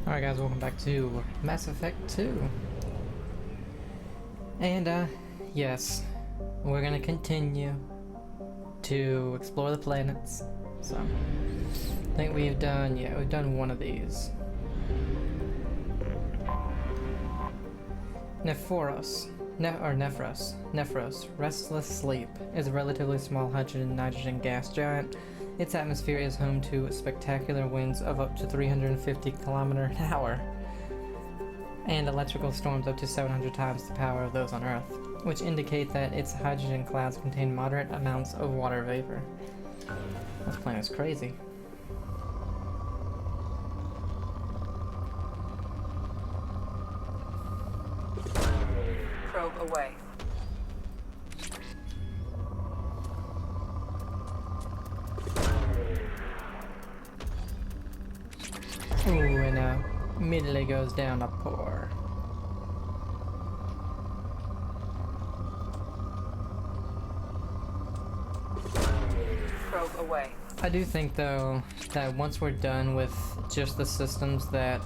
Alright guys, welcome back to Mass Effect 2. And yes, we're gonna continue to explore the planets. So, I think we've done one of these. Nephros, Restless Sleep, is a relatively small hydrogen-nitrogen gas giant. Its atmosphere is home to spectacular winds of up to 350 km an hour, and electrical storms up to 700 times the power of those on Earth, which indicate that its hydrogen clouds contain moderate amounts of water vapor. This planet's crazy. Probe away. Ooh, and immediately goes down a pour. Probe away. I do think though that once we're done with just the systems that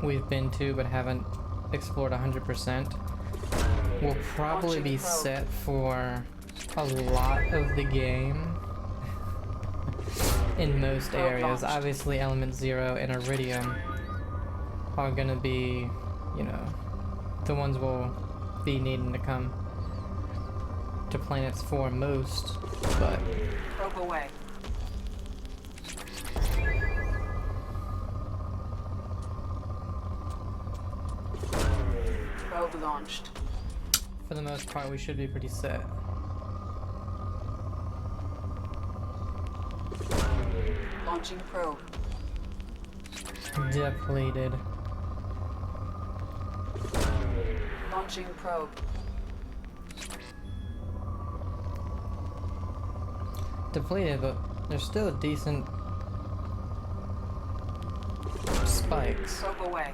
we've been to but haven't explored 100%, we'll probably be set for a lot of the game in most areas. Obviously Element 0 and Iridium are gonna be, you know, the ones we'll be needing to come to planets for most, but... Probe away. Probe launched. for the most part we should be pretty set. Launching probe. Depleted. Launching probe. Depleted, but there's still decent spikes. Probe away.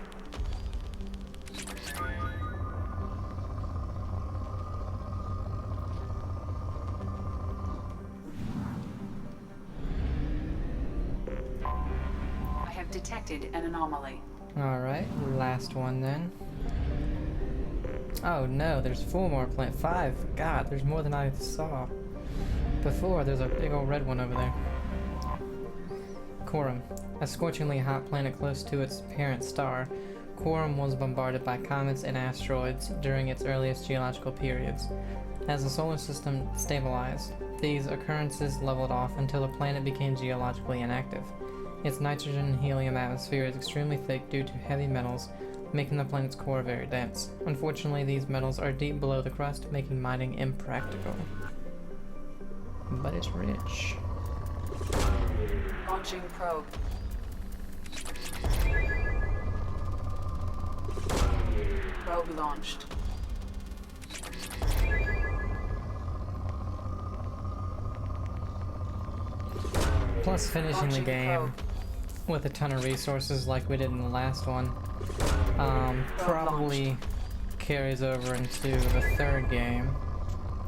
I have detected an anomaly. Alright, last one then. Oh no, there's 4 more planets. 5. God, there's more than I saw before. There's a big old red one over there. Quorum, a scorchingly hot planet close to its parent star. Quorum was bombarded by comets and asteroids during its earliest geological periods. As the solar system stabilized, these occurrences leveled off until the planet became geologically inactive. Its nitrogen and helium atmosphere is extremely thick due to heavy metals, making the planet's core very dense. Unfortunately, these metals are deep below the crust, making mining impractical. But it's rich. Launching probe. Probe launched. Plus finishing the Launching game probe. with a ton of resources like we did in the last one probably carries over into the third game,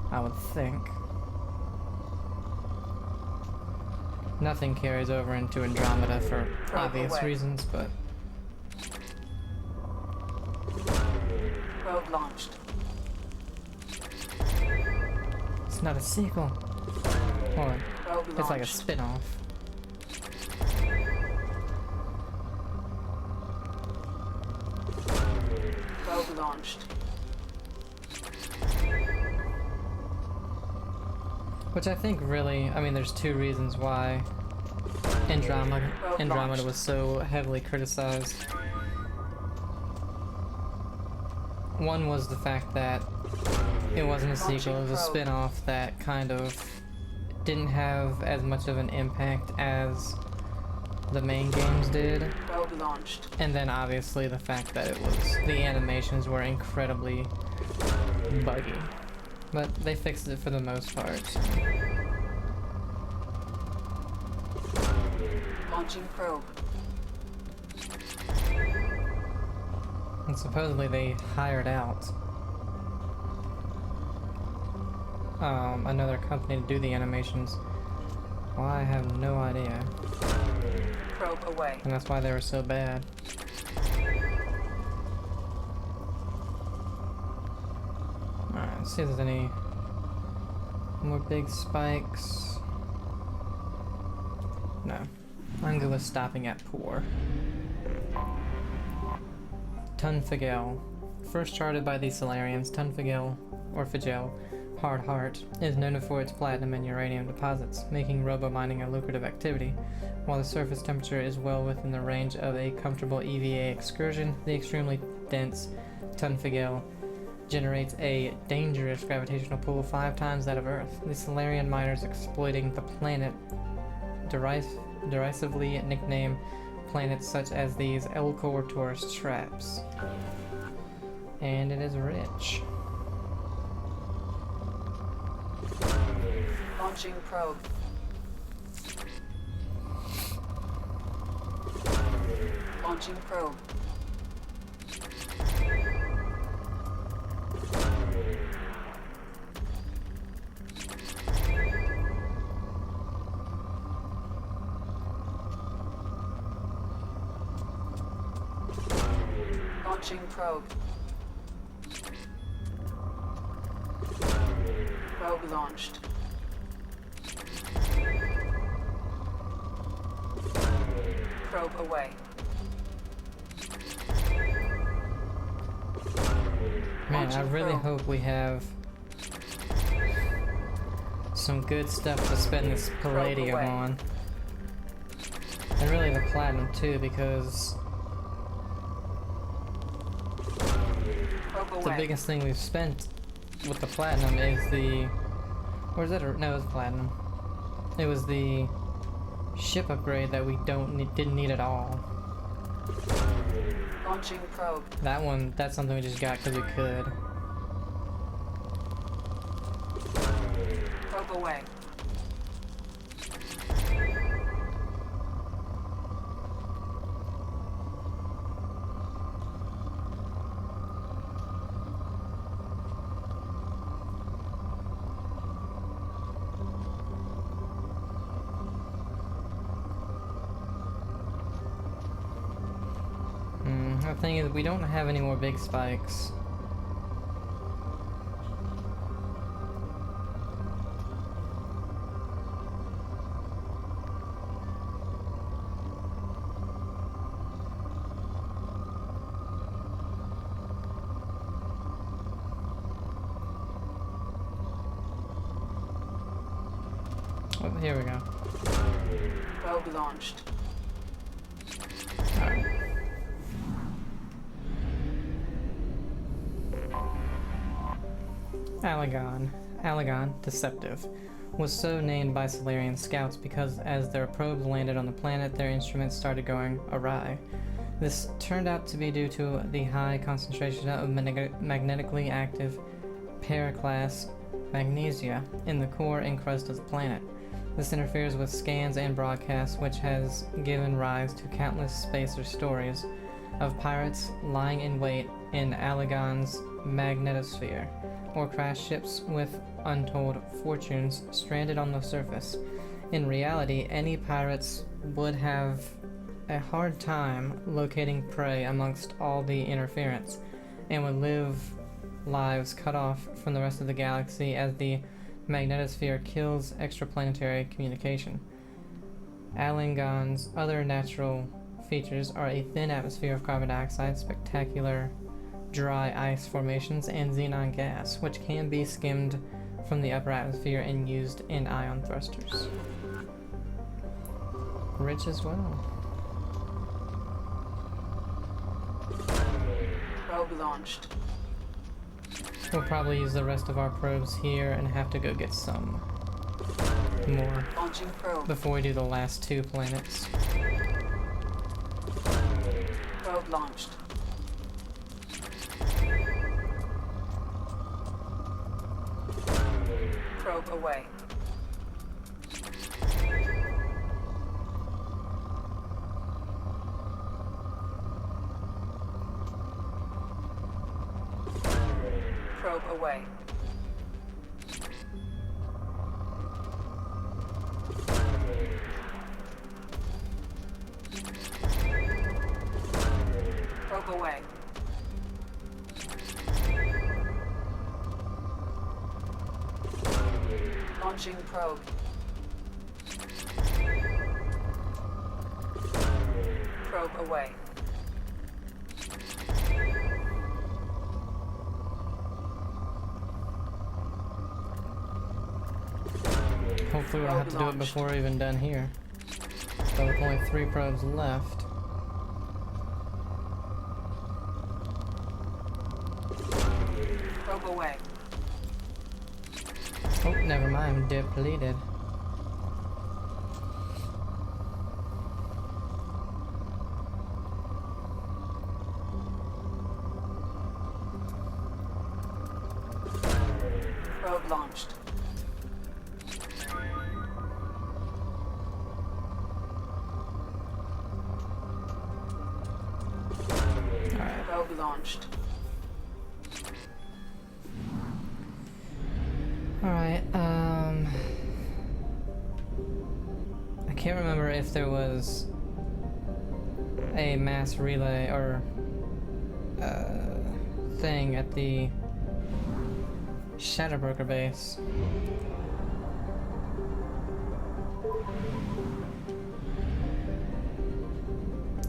I would think. Nothing carries over into Andromeda for obvious reasons, but... Probe launched. It's not a sequel. Or Probe it's like a launched. spin-off. Probe launched. Which I think really, I mean, there's 2 reasons why Andromeda was so heavily criticized. One was the fact that it wasn't a sequel, it was a spin-off that kind of didn't have as much of an impact as the main games did. Probe launched. And then obviously the fact that the animations were incredibly buggy. But they fixed it for the most part. Launching probe. And supposedly they hired out another company to do the animations. Well, I have no idea. Probe away. And that's why they were so bad. see if there's any more big spikes. No. I'm good with stopping at poor. Tunfigel. First charted by the Solarians, Tunfigel, or Figel, Hard Heart, is noted for its platinum and uranium deposits, making robo-mining a lucrative activity. While the surface temperature is well within the range of a comfortable EVA excursion, the extremely dense Tunfigel generates a dangerous gravitational pull 5 times that of Earth. The Solarian miners exploiting the planet derisively nickname planets such as these L-core tourist traps. And it is rich. Launching probe. Launching probe. Launching probe. Probe launched. Probe away. Man, I Launching really probe. hope we have some good stuff to spend this palladium away. on. And really the platinum too, because Probe the away. biggest thing we've spent with the platinum is the... Or is that a... No, it was platinum. It was the ship upgrade that we didn't need at all. Launching probe. That one, that's something we just got because we could. Probe away. The thing is, we don't have any more big spikes. Oh, here we go. Probe launched. Alright. Alagon, Deceptive, was so named by Solarian scouts because as their probes landed on the planet, their instruments started going awry. This turned out to be due to the high concentration of magnetically active paraclass magnesia in the core and crust of the planet. This interferes with scans and broadcasts, which has given rise to countless spacer stories of pirates lying in wait in Alagon's magnetosphere, or crashed ships with untold fortunes stranded on the surface. In reality, any pirates would have a hard time locating prey amongst all the interference, and would live lives cut off from the rest of the galaxy as the magnetosphere kills extraplanetary communication. Alagon's other natural features are a thin atmosphere of carbon dioxide, spectacular dry ice formations, and xenon gas, which can be skimmed from the upper atmosphere and used in ion thrusters. Rich as well. Probe launched. We'll probably use the rest of our probes here and have to go get some more Launching probe. before we do the last 2 planets. Probe launched. Probe away. Probe away. Probe away. Launching probe. Probe away. Hopefully we don't have to do it before we're even done here. So with only 3 probes left. Probe away. Oh, never mind, depleted. Probe launched. Alright. Probe launched. Alright, I can't remember if there was a mass relay or thing at the Shadowbroker base.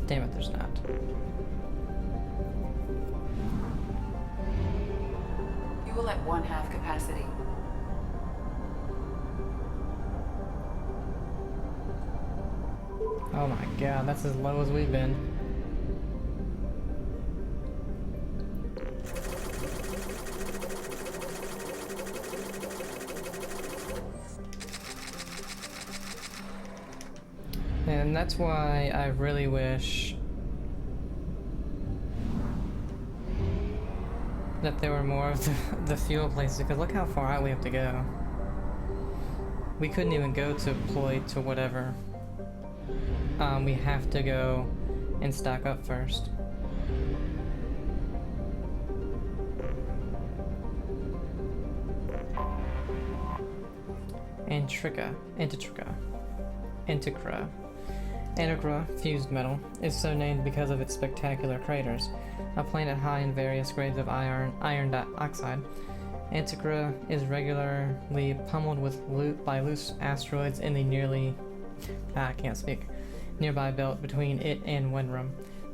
Damn it, there's not. You will at 1/2 capacity. Oh my god, that's as low as we've been. And that's why I really wish that there were more of the fuel places, because look how far out we have to go. We couldn't even go to Ploy to whatever. We have to go and stock up first. Antiqua fused metal is so named because of its spectacular craters, a planet high in various grades of iron dioxide. Antiqua is regularly pummeled by loose asteroids in the nearby belt between it and Wenrum.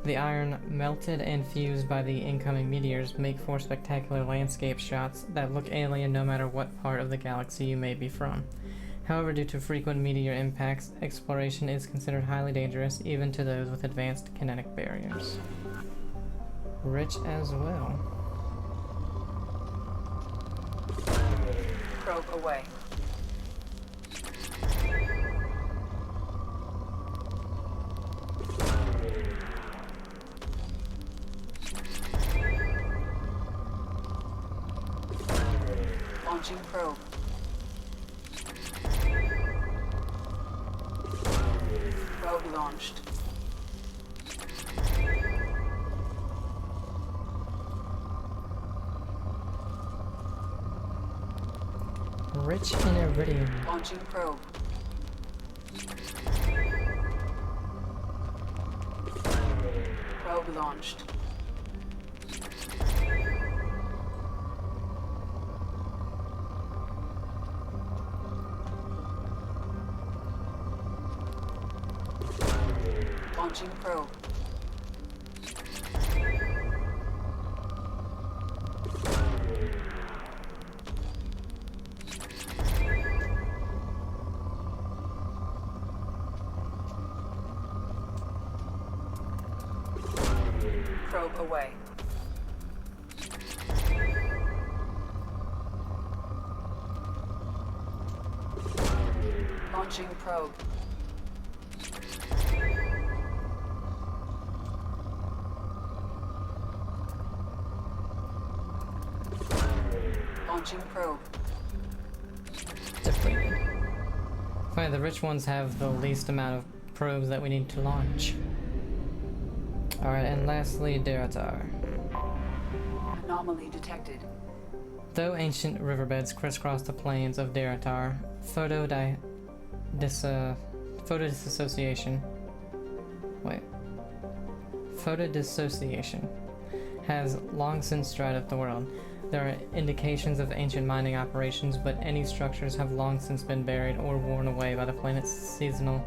The iron melted and fused by the incoming meteors make for spectacular landscape shots that look alien no matter what part of the galaxy you may be from. However, due to frequent meteor impacts, exploration is considered highly dangerous even to those with advanced kinetic barriers. Rich as well. Probe away. Launching probe. Probe launched. Rich in iridium. Launching probe. Probe launched. Launching probe. Probe away. Launching probe. Launching probe. Depleted. Fine, the rich ones have the least amount of probes that we need to launch. Alright, and lastly, Deratar. Anomaly detected. Though ancient riverbeds crisscross the plains of Deratar, photodissociation has long since dried up the world. There are indications of ancient mining operations, but any structures have long since been buried or worn away by the planet's seasonal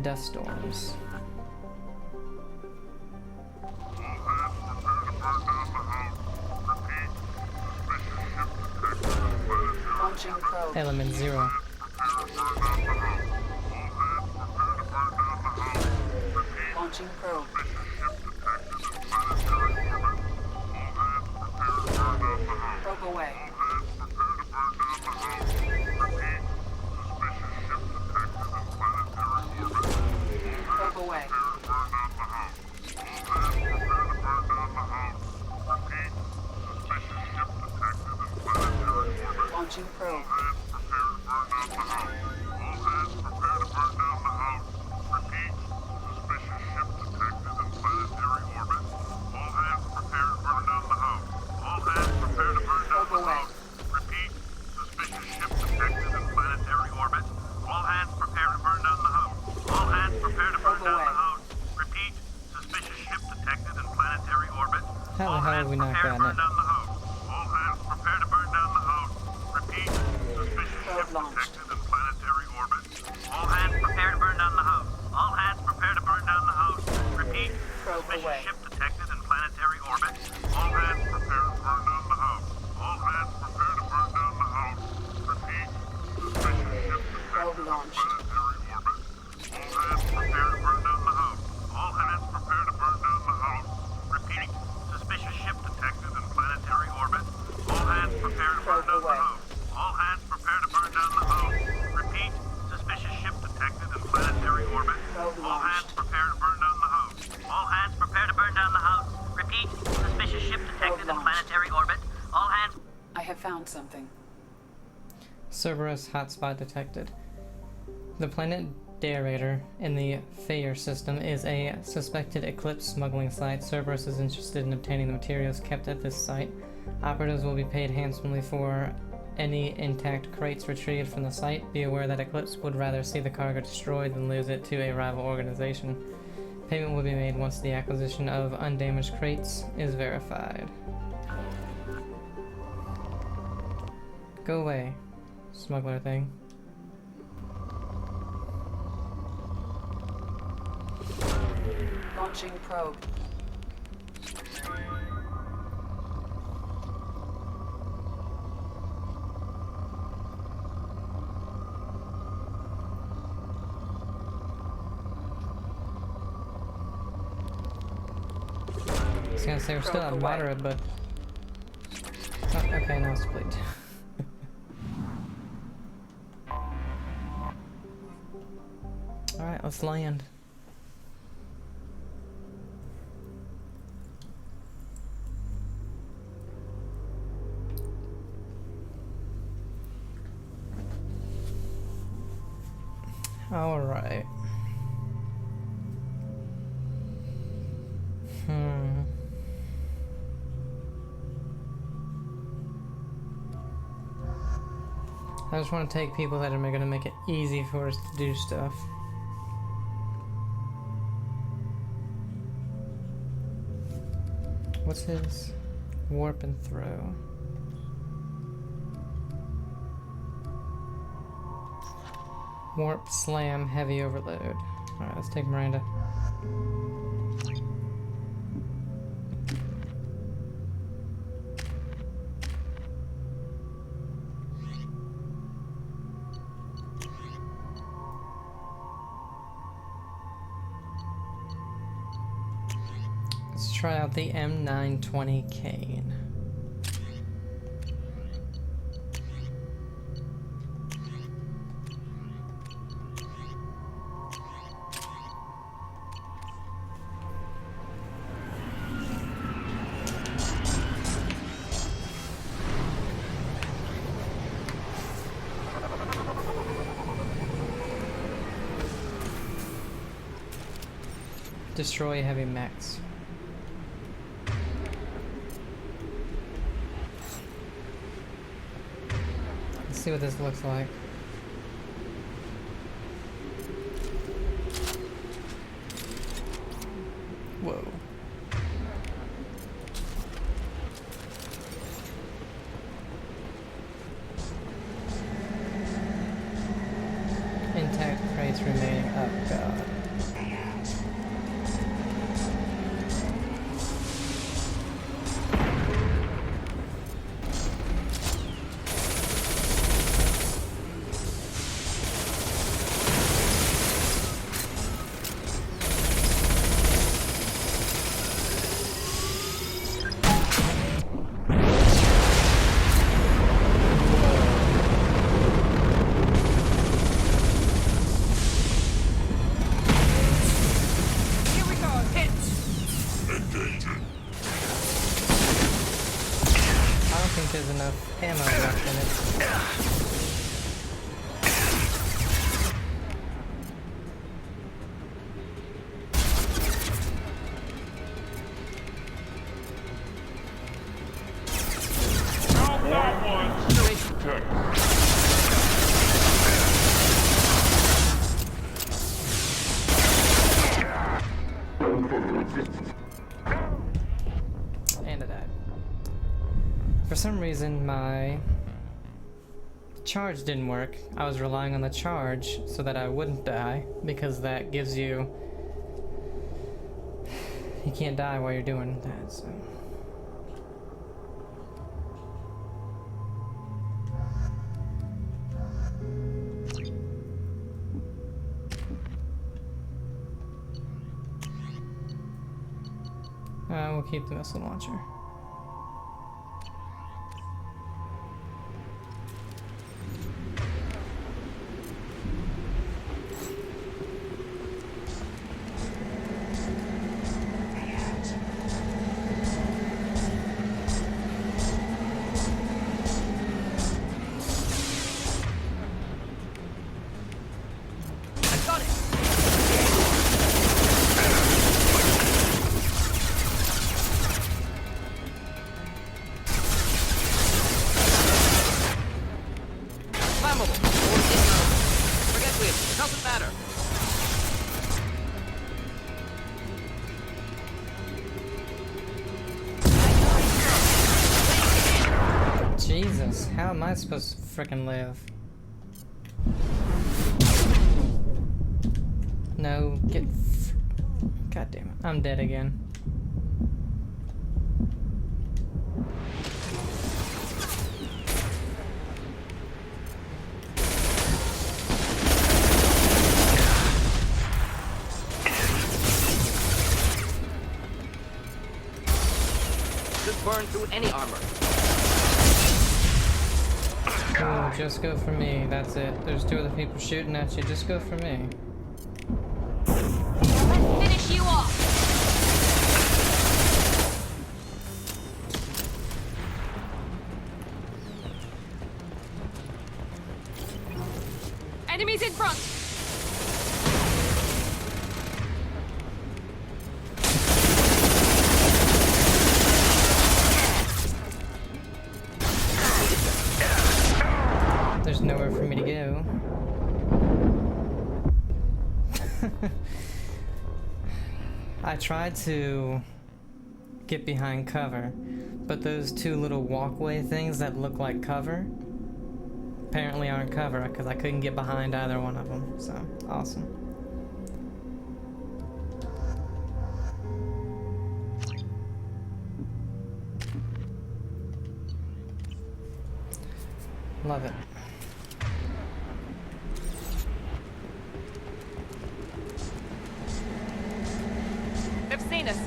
dust storms. Launching probe. Element 0. Launching probe. Probe away. Probe away. Launching probe. Probe away. Repeat, suspicious ship detected in planetary orbit. All hands prepare to burn down the house. All hands prepare to burn Probe down away. the house. Repeat, suspicious ship detected in planetary orbit. How the All hell hands have we not prepare to gotten burn it? down the house. All hands prepare to burn down the house. Repeat, suspicious Probe ship launched. detected in planetary orbit. All hands prepare to burn down the house. All hands prepare to burn down the house. Repeat, Probe suspicious away. ship detected in planetary orbit. All hands prepare to burn down the house. All hands prepare to burn down the house. Repeat, suspicious ship Probe detected in launched. planetary orbit. All hands prepare to burn down the house. All hands prepare to burn down the house. Repeating, suspicious ship detected in planetary orbit. All hands prepare to burn Probe down the away. house. All hands prepare to burn down the house. Repeat, suspicious ship detected in planetary orbit. Probe All hands launched. prepare to burn down the house. All hands prepare to burn down the house. Repeat, suspicious ship detected in launched. planetary orbit. All hands. I have found something. Cerberus hotspot detected. The planet Derator in the Thayer system is a suspected eclipse smuggling site. Cerberus is interested in obtaining the materials kept at this site. Operatives will be paid handsomely for any intact crates retrieved from the site. Be aware that Eclipse would rather see the cargo destroyed than lose it to a rival organization. Payment will be made once the acquisition of undamaged crates is verified. Go away, smuggler thing. Launching probe. I was gonna say we're still at Probe away. moderate, but oh, okay, now it's split. All right, let's land. All right. I just want to take people that are going to make it easy for us to do stuff. What's his? Warp and throw. Warp, slam, heavy overload. Alright, let's take Miranda. Let's try out the M920 Kane. Destroy heavy mechs. Let's see what this looks like. Whoa. think there's enough ammo left in it. And I died. For some reason, my charge didn't work. I was relying on the charge so that I wouldn't die, because that gives you... You can't die while you're doing that, so... we'll keep the missile launcher. Jesus, how am I supposed to frickin' live? No, get God damn it, I'm dead again. Just burn through any armor. Oh, just go for me, that's it. There's two other people shooting at you, just go for me. Let's finish you off! Enemies in front! There's nowhere for me to go. I tried to get behind cover, but those two little walkway things that look like cover apparently aren't cover because I couldn't get behind either one of them. So, awesome. Love it. They've seen us.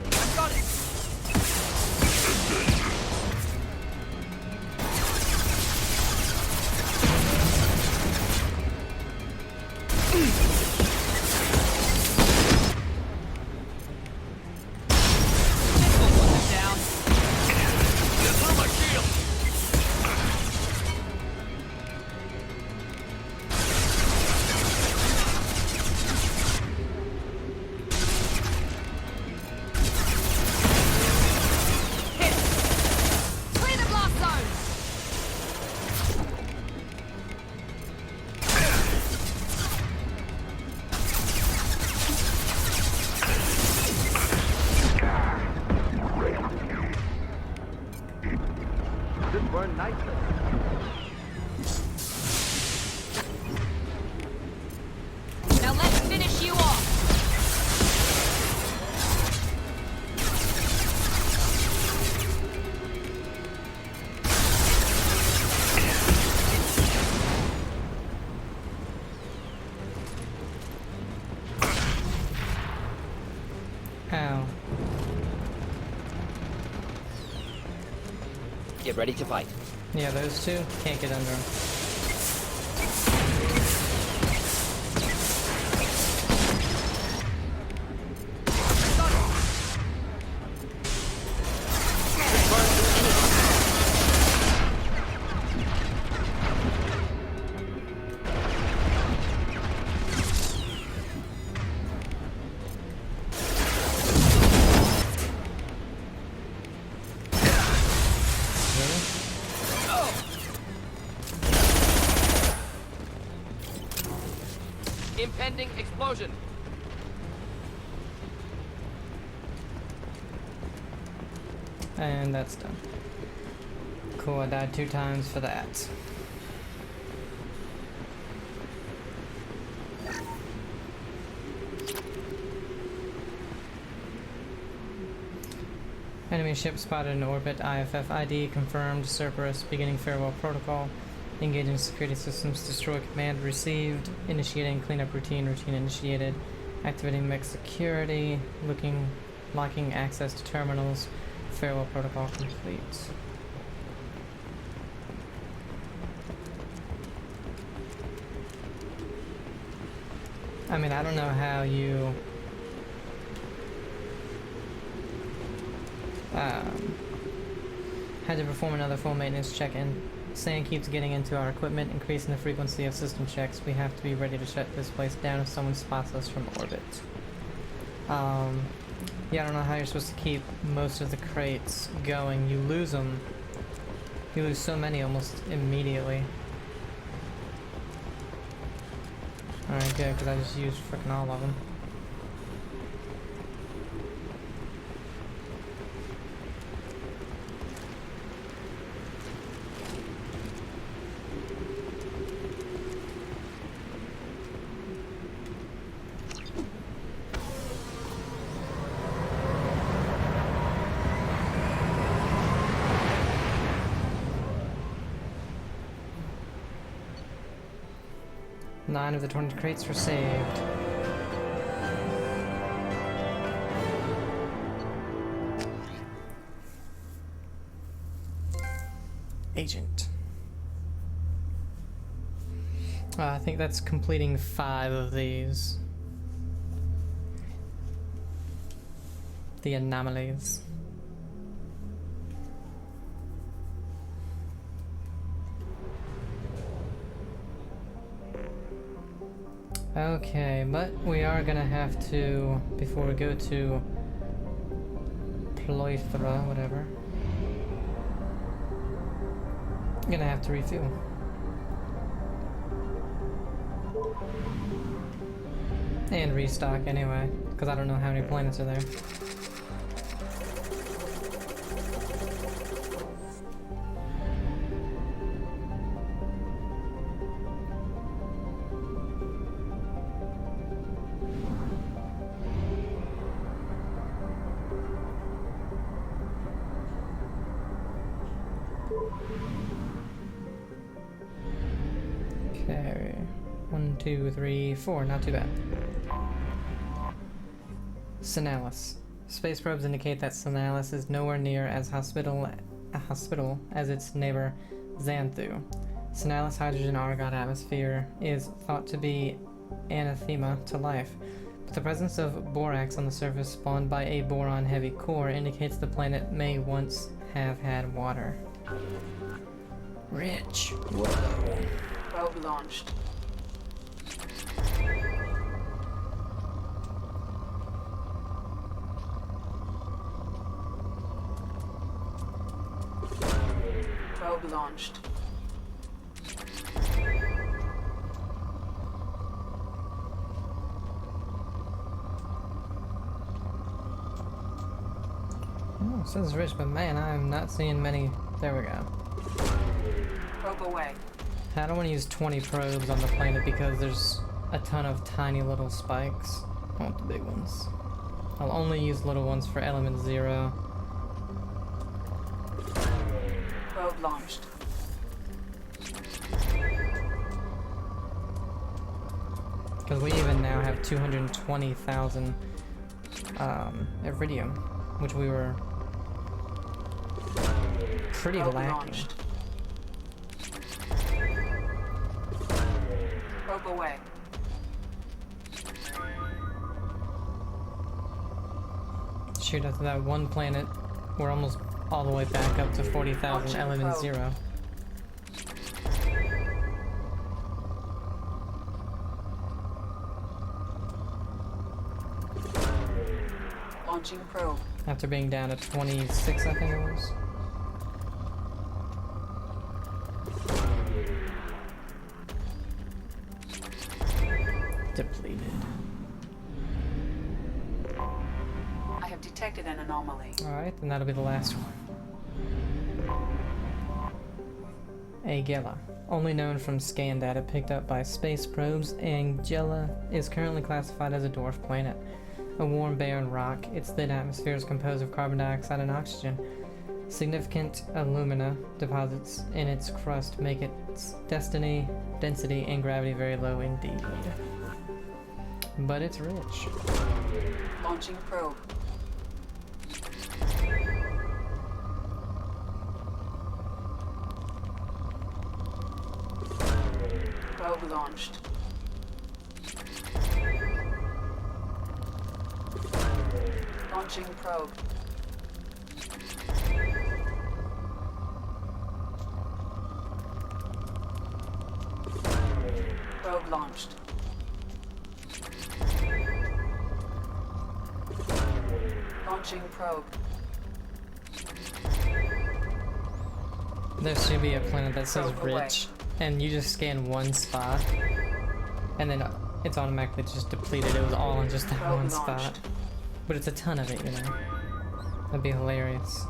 I've got it. Down. Get through my shield! Hit! Clear the blast zone! This burned nicely. Now let's finish you off! Ow. Get ready to fight. Yeah, those two can't get under them. really? Impending explosion. And that's done. Cool, I died 2 times for that. Enemy ship spotted in orbit. IFF ID confirmed. Cerberus beginning farewell protocol. Engaging security systems. Destroy command received. Initiating cleanup routine. Routine initiated. Activating mech security. Locking access to terminals. Farewell protocol complete. I mean, I don't know how you had to perform another full maintenance check, and sand keeps getting into our equipment, increasing the frequency of system checks. We have to be ready to shut this place down if someone spots us from orbit. Yeah, I don't know how you're supposed to keep most of the crates going. You lose them. You lose so many almost immediately. Alright, good, because I just used frickin' all of them. Nine of the 20 crates were saved. Agent. I think that's completing 5 of these. The anomalies. Okay, but we are gonna have to, before we go to Ploithra, whatever, gonna have to refuel. And restock anyway, because I don't know how many planets are there. Okay, 1, 2, 3, 4, not too bad. Sinalis. Space probes indicate that Sinalis is nowhere near as hospitable as its neighbor Xanthu. Sinalis' hydrogen-argon atmosphere is thought to be anathema to life, but the presence of borax on the surface spawned by a boron-heavy core indicates the planet may once have had water. Rich. Whoa. Probe launched. Probe launched. Oh, it says rich, but man, I'm not seeing many. There we go. Probe away. I don't want to use 20 probes on the planet because there's a ton of tiny little spikes. I want the big ones. I'll only use little ones for element 0. Probe launched. Because we even now have 220,000 iridium, which we were pretty Probe lacking. launched. Probe away. Shoot, after that one planet, we're almost all the way back up to 40,000 Launching element probe. 0. Launching probe. After being down to 26, I think it was. Depleted. I have detected an anomaly. Alright, then that'll be the last one. Agella. Only known from scan data picked up by space probes, Angela is currently classified as a dwarf planet. A warm, barren rock, its thin atmosphere is composed of carbon dioxide and oxygen. Significant alumina deposits in its crust make its density and gravity very low indeed. But it's rich. Launching probe. Probe launched. Launching probe. Probe launched. Launching probe. There should be a planet that says Probe away. rich, and you just scan one spot, and then it's automatically just depleted. It was all in just that Probe one launched. spot. But it's a ton of it, you know. That'd be hilarious.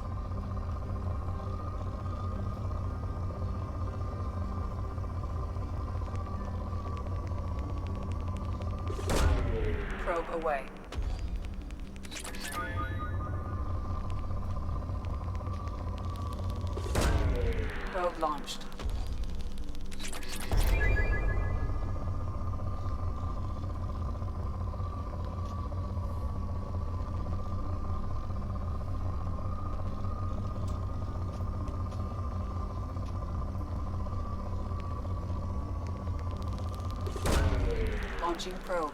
Probe away. Probe launched. Launching probe.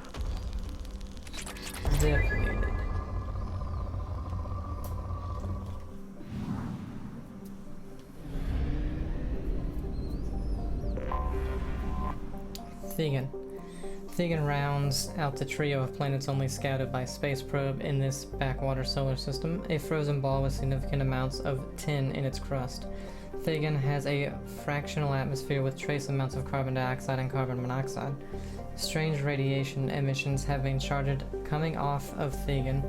Depleted. Thegan. Thegan rounds out the trio of planets only scouted by space probe in this backwater solar system, a frozen ball with significant amounts of tin in its crust. Thegan has a fractional atmosphere with trace amounts of carbon dioxide and carbon monoxide. Strange radiation emissions have been charted coming off of Thegan,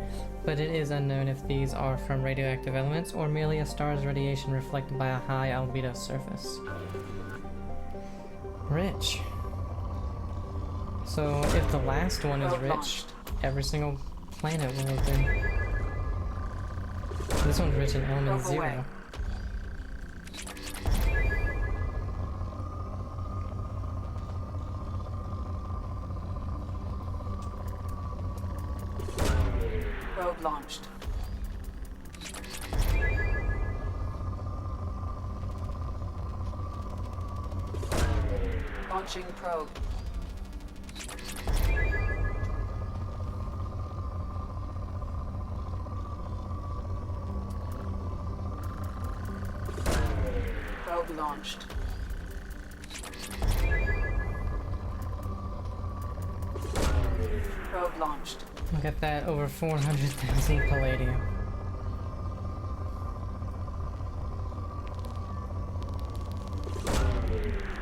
but it is unknown if these are from radioactive elements or merely a star's radiation reflected by a high albedo surface. Rich. So if the last one is Probe rich, launched. every single planet will have been. This one's rich in element Probe away. 0. Probe launched. Launching probe. Probe launched. Probe launched. Look at that, over 400,000 palladium.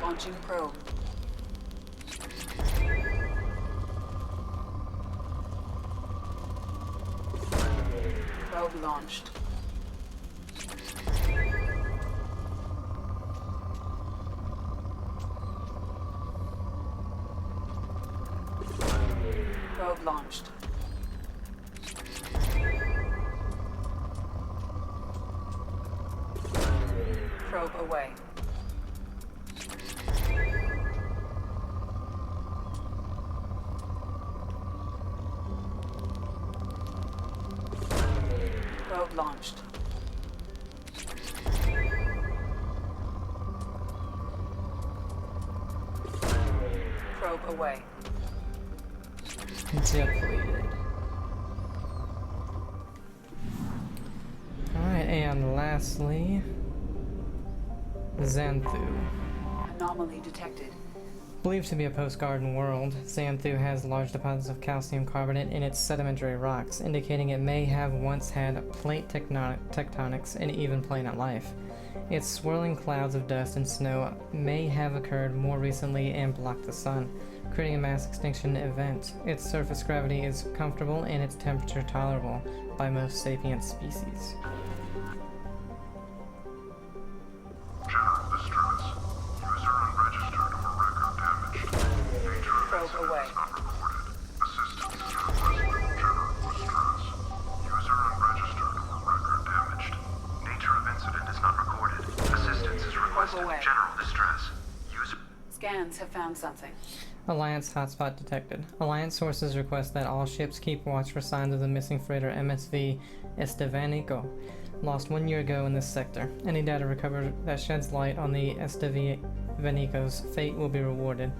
Launching probe. Probe launched. Probe launched. Probe away. Probe launched. Probe away. Depleted. Alright, and lastly, Xanthu. Anomaly detected. Believed to be a post-garden world, Xanthu has large deposits of calcium carbonate in its sedimentary rocks, indicating it may have once had plate tectonics and even planet life. Its swirling clouds of dust and snow may have occurred more recently and blocked the sun, creating a mass extinction event. Its surface gravity is comfortable and its temperature tolerable by most sapient species. General distress. User unregistered or record damaged. Nature of Probe incident away. is not recorded. Assistance is requested. General distress. User unregistered or record damaged. Nature of incident is not recorded. Assistance is requested. away. General distress. User... Scans have found something. Alliance hotspot detected. Alliance sources request that all ships keep watch for signs of the missing freighter MSV Estevanico, lost 1 year ago in this sector. Any data recovered that sheds light on the Estevanico's fate will be rewarded.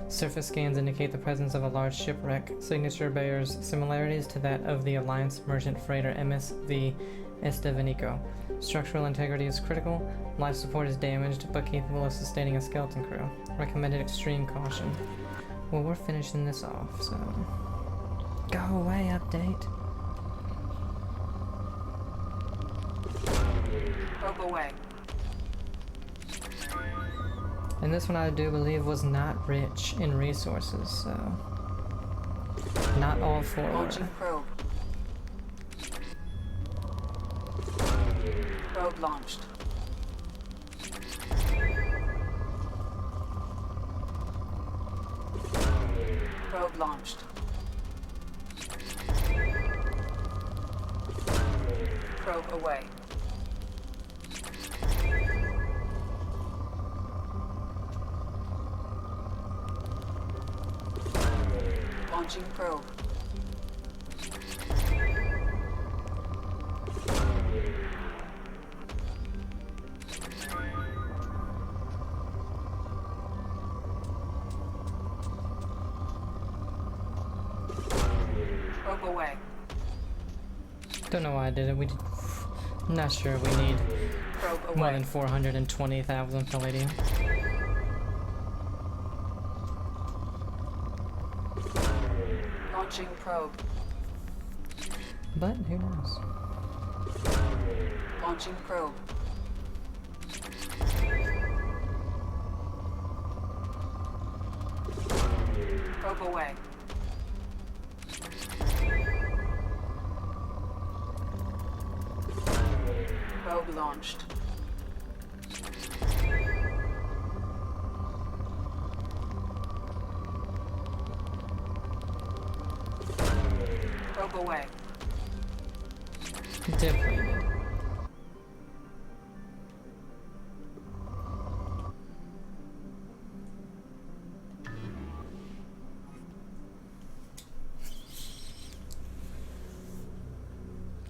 Surface scans indicate the presence of a large shipwreck. Signature bears similarities to that of the Alliance merchant freighter MSV Estevanico. Structural integrity is critical. Life support is damaged, but capable of sustaining a skeleton crew. Recommended extreme caution. Well, we're finishing this off, so... Go away, update. Probe away. And this one I do believe was not rich in resources, so... Not all forward. Launching probe. Probe launched. Probe launched. Probe away. Launching probe. Probe away. Don't know why I did it. I'm not sure we need Probe more away. than 420,000 palladium. Launching probe. But who knows? Launching probe. Probe away. Probe launched. Probe away. Depleted.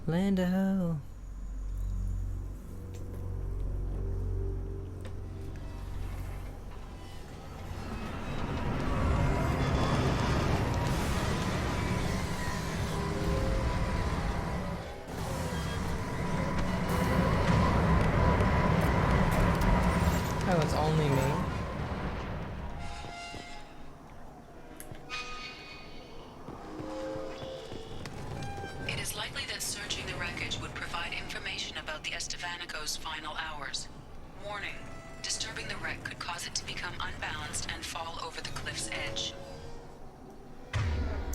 Lando. Oh, it's only me. It is likely that searching the wreckage would provide information about the Estevanico's final hours. Warning: disturbing the wreck could cause it to become unbalanced and fall over the cliff's edge.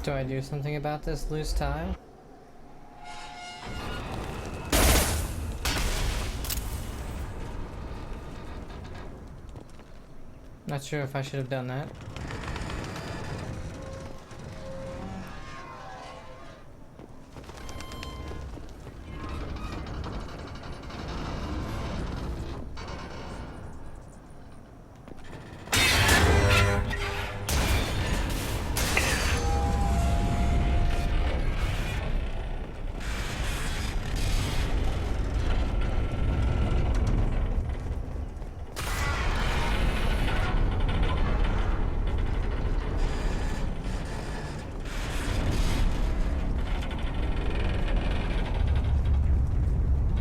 Do I do something about this loose tile? Not sure if I should have done that.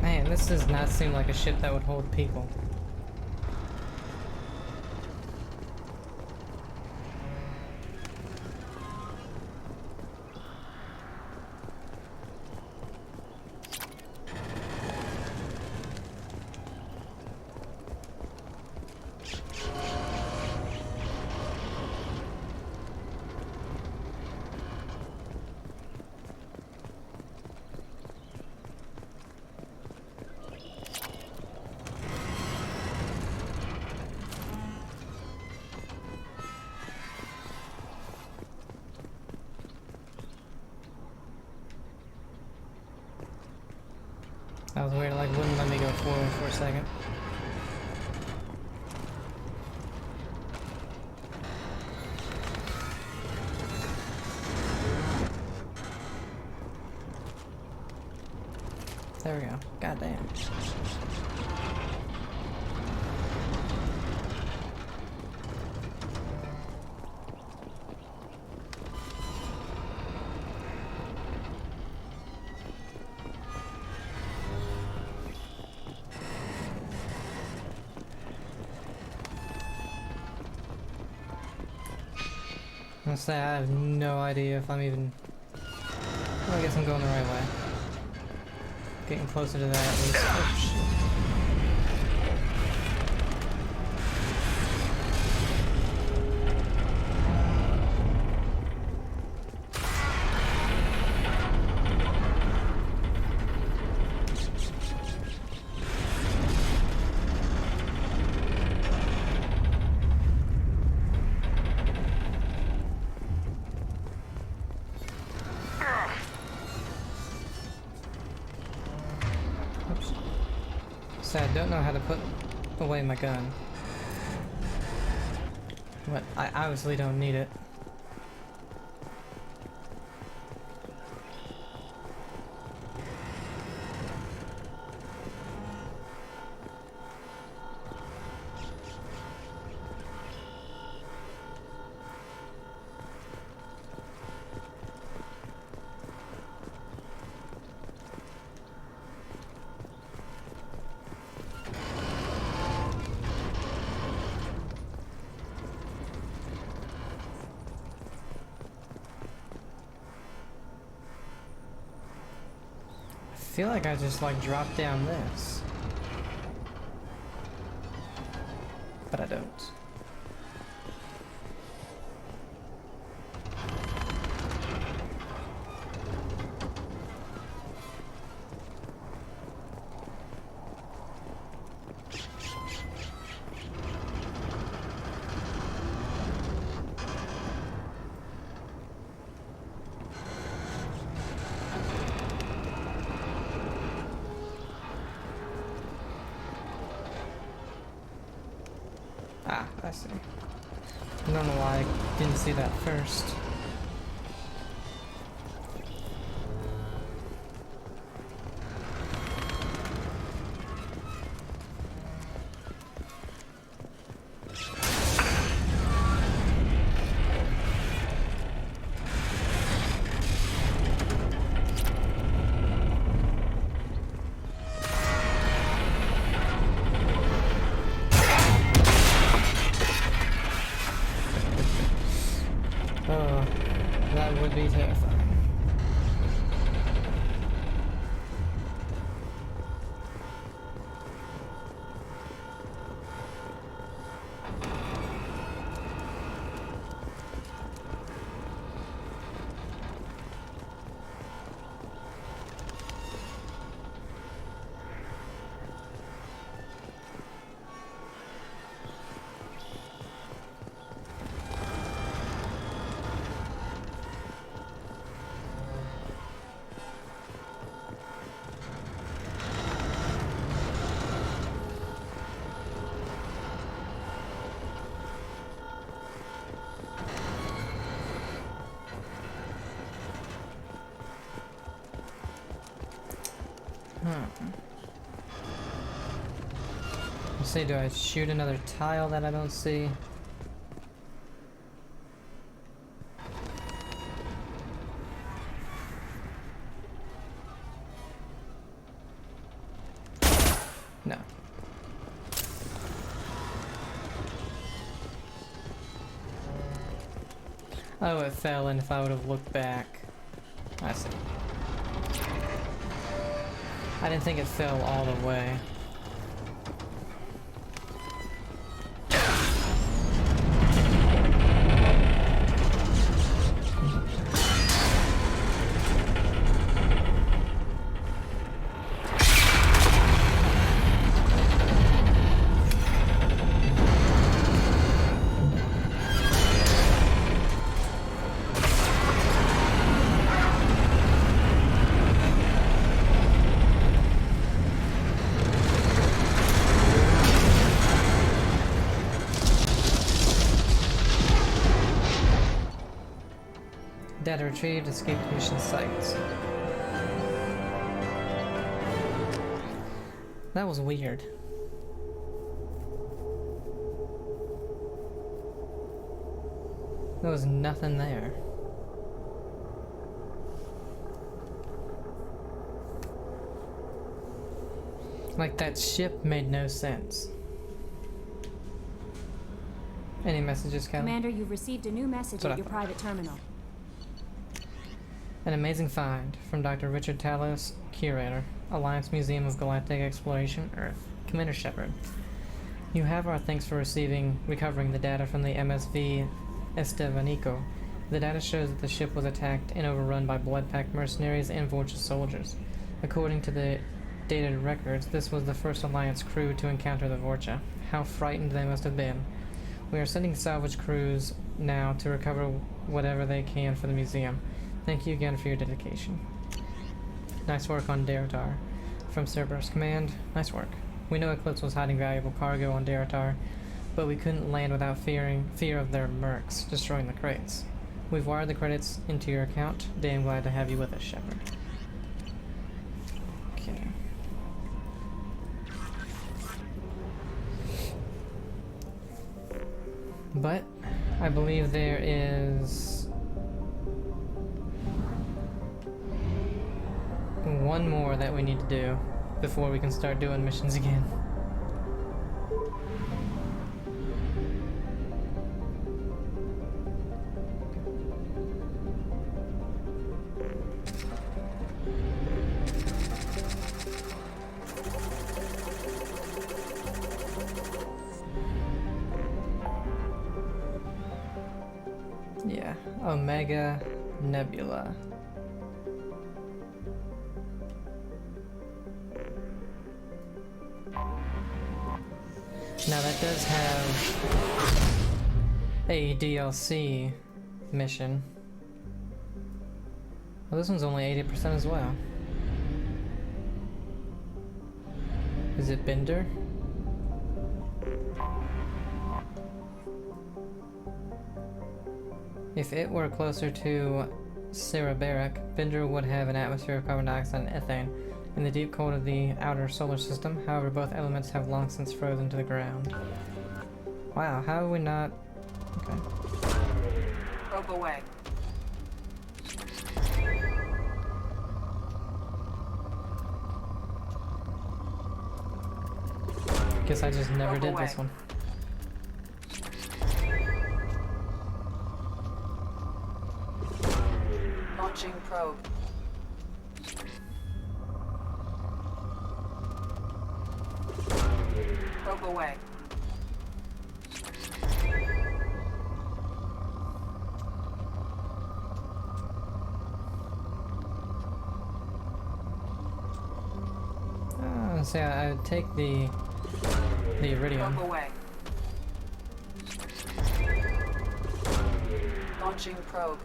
Man, this does not seem like a ship that would hold people. That was weird, like wouldn't let me go forward for a second. There we go. God damn. Honestly, I have no idea if I'm even... Well, I guess I'm going the right way. Getting closer to that at least. Oh, shit. Oops. So I don't know how to put away my gun. But I obviously don't need it. I feel like I just like dropped down this. But I don't. Ah, I see. I don't know why I didn't see that first. Oh, that would be terrifying. Let's see, do I shoot another tile that I don't see? No. Oh, it fell, and if I would have looked back... I see. I didn't think it fell all the way. Data retrieved, escaped mission sites. That was weird. There was nothing there. Like, that ship made no sense. Any messages, Kelly? Commander, you've received a new message What at up? your private terminal. An amazing find from Dr. Richard Talos, Curator, Alliance Museum of Galactic Exploration, Earth. Commander Shepard, you have our thanks for recovering the data from the MSV Estevanico. The data shows that the ship was attacked and overrun by blood-packed mercenaries and Vorcha soldiers. According to the dated records, this was the first Alliance crew to encounter the Vorcha. How frightened they must have been. We are sending salvage crews now to recover whatever they can for the museum. Thank you again for your dedication. Nice work on Daratar. From Cerberus Command, nice work. We know Eclipse was hiding valuable cargo on Daratar, but we couldn't land without fear of their mercs destroying the crates. We've wired the credits into your account. Damn glad to have you with us, Shepard. Okay. But I believe there is one more that we need to do before we can start doing missions again. Yeah, Omega Nebula. Now that does have a DLC mission. Well, this one's only 80% as well. Is it Bender? If it were closer to Cereberic, Bender would have an atmosphere of carbon dioxide and ethane in the deep cold of the outer solar system. However, both elements have long since frozen to the ground. Wow, how have we not... Okay. Probe away. Guess I just never Probe did away. this one. Launching probe. Probe away. See, I would take the iridium. Probe away. Launching probe.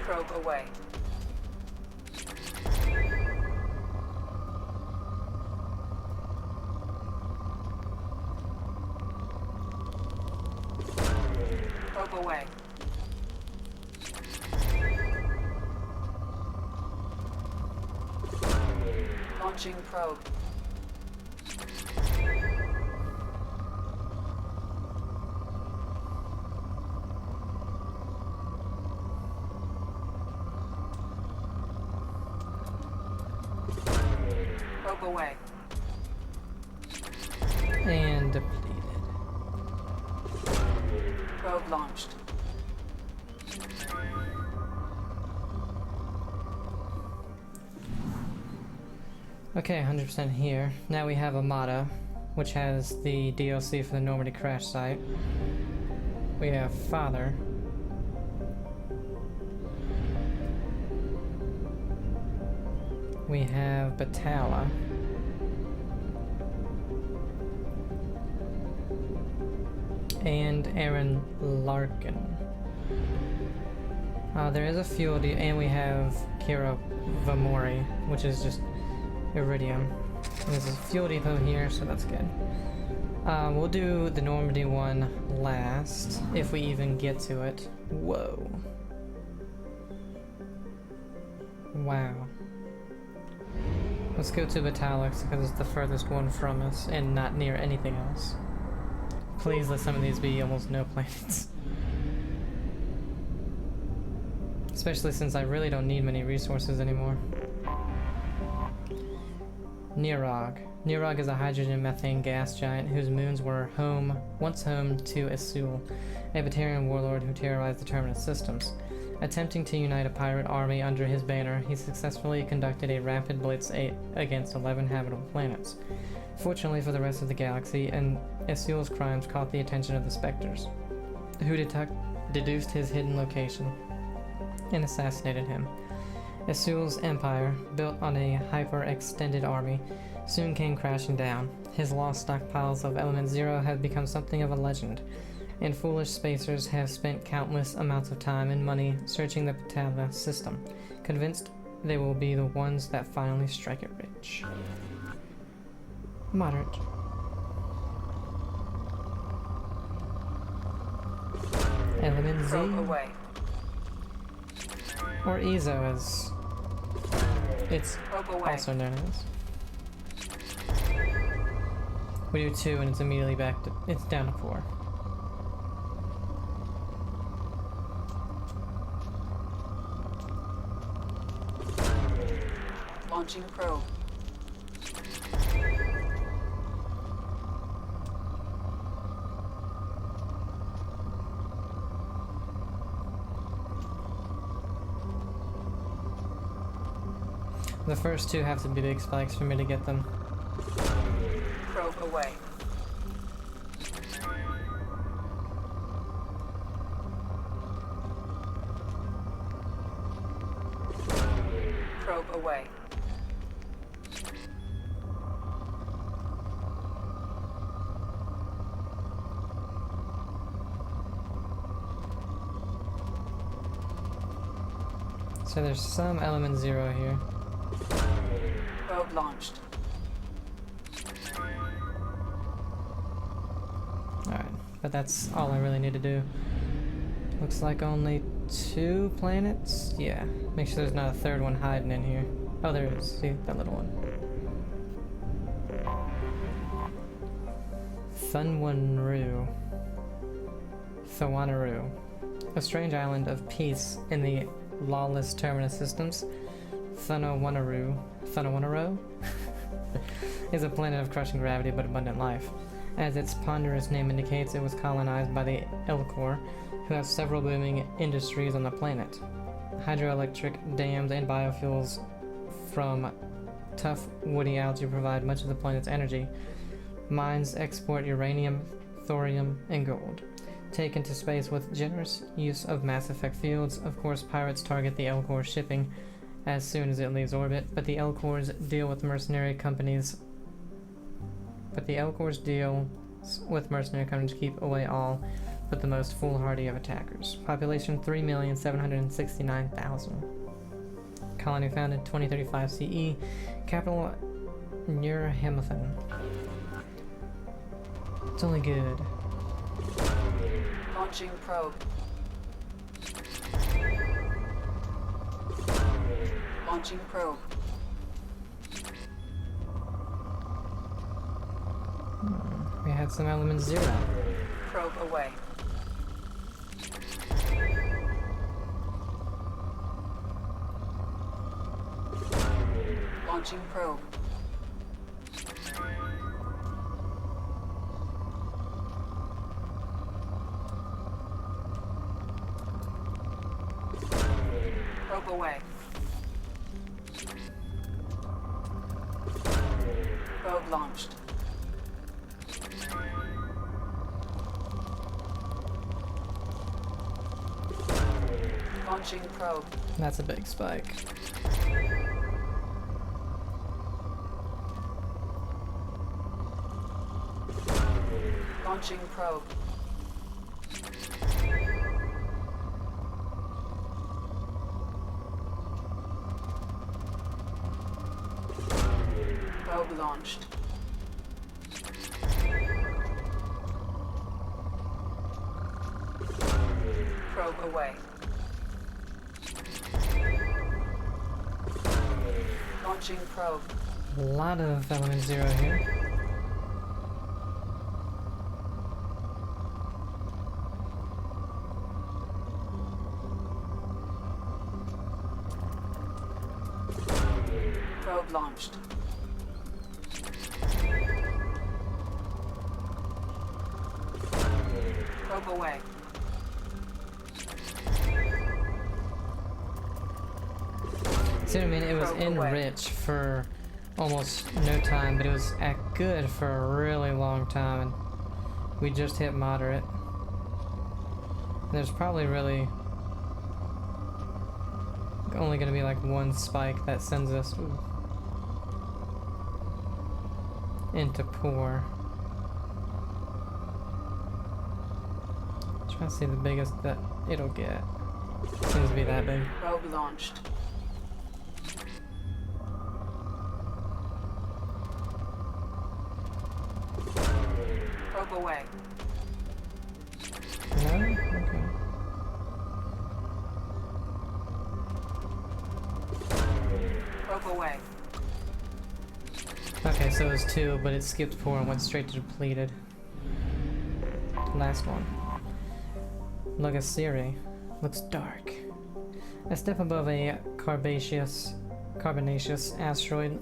Probe away. Probe away. Launching probe. Probe away. And depleted. Probe launched. Okay, 100% here. Now we have Amada, which has the DLC for the Normandy crash site. We have Father. We have Batala. And Aaron Larkin. There is a fuel and we have Kira Vamori, which is just iridium. There's a fuel depot here, so that's good. We'll do the Normandy one last, if we even get to it. Whoa. Wow. Let's go to Metallics because it's the furthest one from us and not near anything else. Please let some of these be almost no planets. Especially since I really don't need many resources anymore. Nirog. Nirog is a hydrogen methane gas giant whose moons were once home to Isul, a Batarian warlord who terrorized the Terminus systems. Attempting to unite a pirate army under his banner, he successfully conducted a rapid blitz against 11 habitable planets. Fortunately for the rest of the galaxy, and Isul's crimes caught the attention of the Spectres, who deduced his hidden location and assassinated him. Isul's empire, built on a hyper-extended army, soon came crashing down. His lost stockpiles of Element Zero have become something of a legend, and foolish spacers have spent countless amounts of time and money searching the Patala system, convinced they will be the ones that finally strike it rich. Moderate. Element Z, Probe away. or EZO as it's Probe away. also known as. We do 2 and it's immediately back to, it's down to 4. Launching probe. The first 2 have to be big spikes for me to get them. Probe away. Probe away. So there's some Element Zero here. Probe launched. Alright, but that's all I really need to do. Looks like only 2 planets? Yeah, make sure there's not a third one hiding in here. Oh, there is. See, that little one. Thawanaru. A strange island of peace in the lawless Terminus systems. Thawanaru is a planet of crushing gravity but abundant life. As its ponderous name indicates, it was colonized by the Elcor, who have several booming industries on the planet. Hydroelectric dams and biofuels from tough woody algae provide much of the planet's energy. Mines export uranium, thorium, and gold. Taken to space with generous use of Mass Effect fields, of course pirates target the Elcor shipping as soon as it leaves orbit, but the Elcors deal with mercenary companies to keep away all but the most foolhardy of attackers. Population 3,769,000. Colony founded 2035 CE. Capital Nurhemthan. It's only good. Launching probe. Launching probe. We had some Element Zero. Probe away. Launching probe. Probe away. Probe launched. Launching probe. That's a big spike. Launching probe. Probe launched. Probe away. Launching probe. A lot of element 0 here. Probe launched. Probe away. See what I mean? It was Probe in away. rich for almost no time, but it was at good for a really long time, and we just hit moderate. There's probably really only gonna be like one spike that sends us into poor. Trying to see the biggest that it'll get. Seems to be that big. Probe launched. Probe away. No? Okay. Probe away. Okay, so it was 2, but it skipped 4 and went straight to depleted. Last one. Logosiri. Looks dark. A step above a carbonaceous asteroid,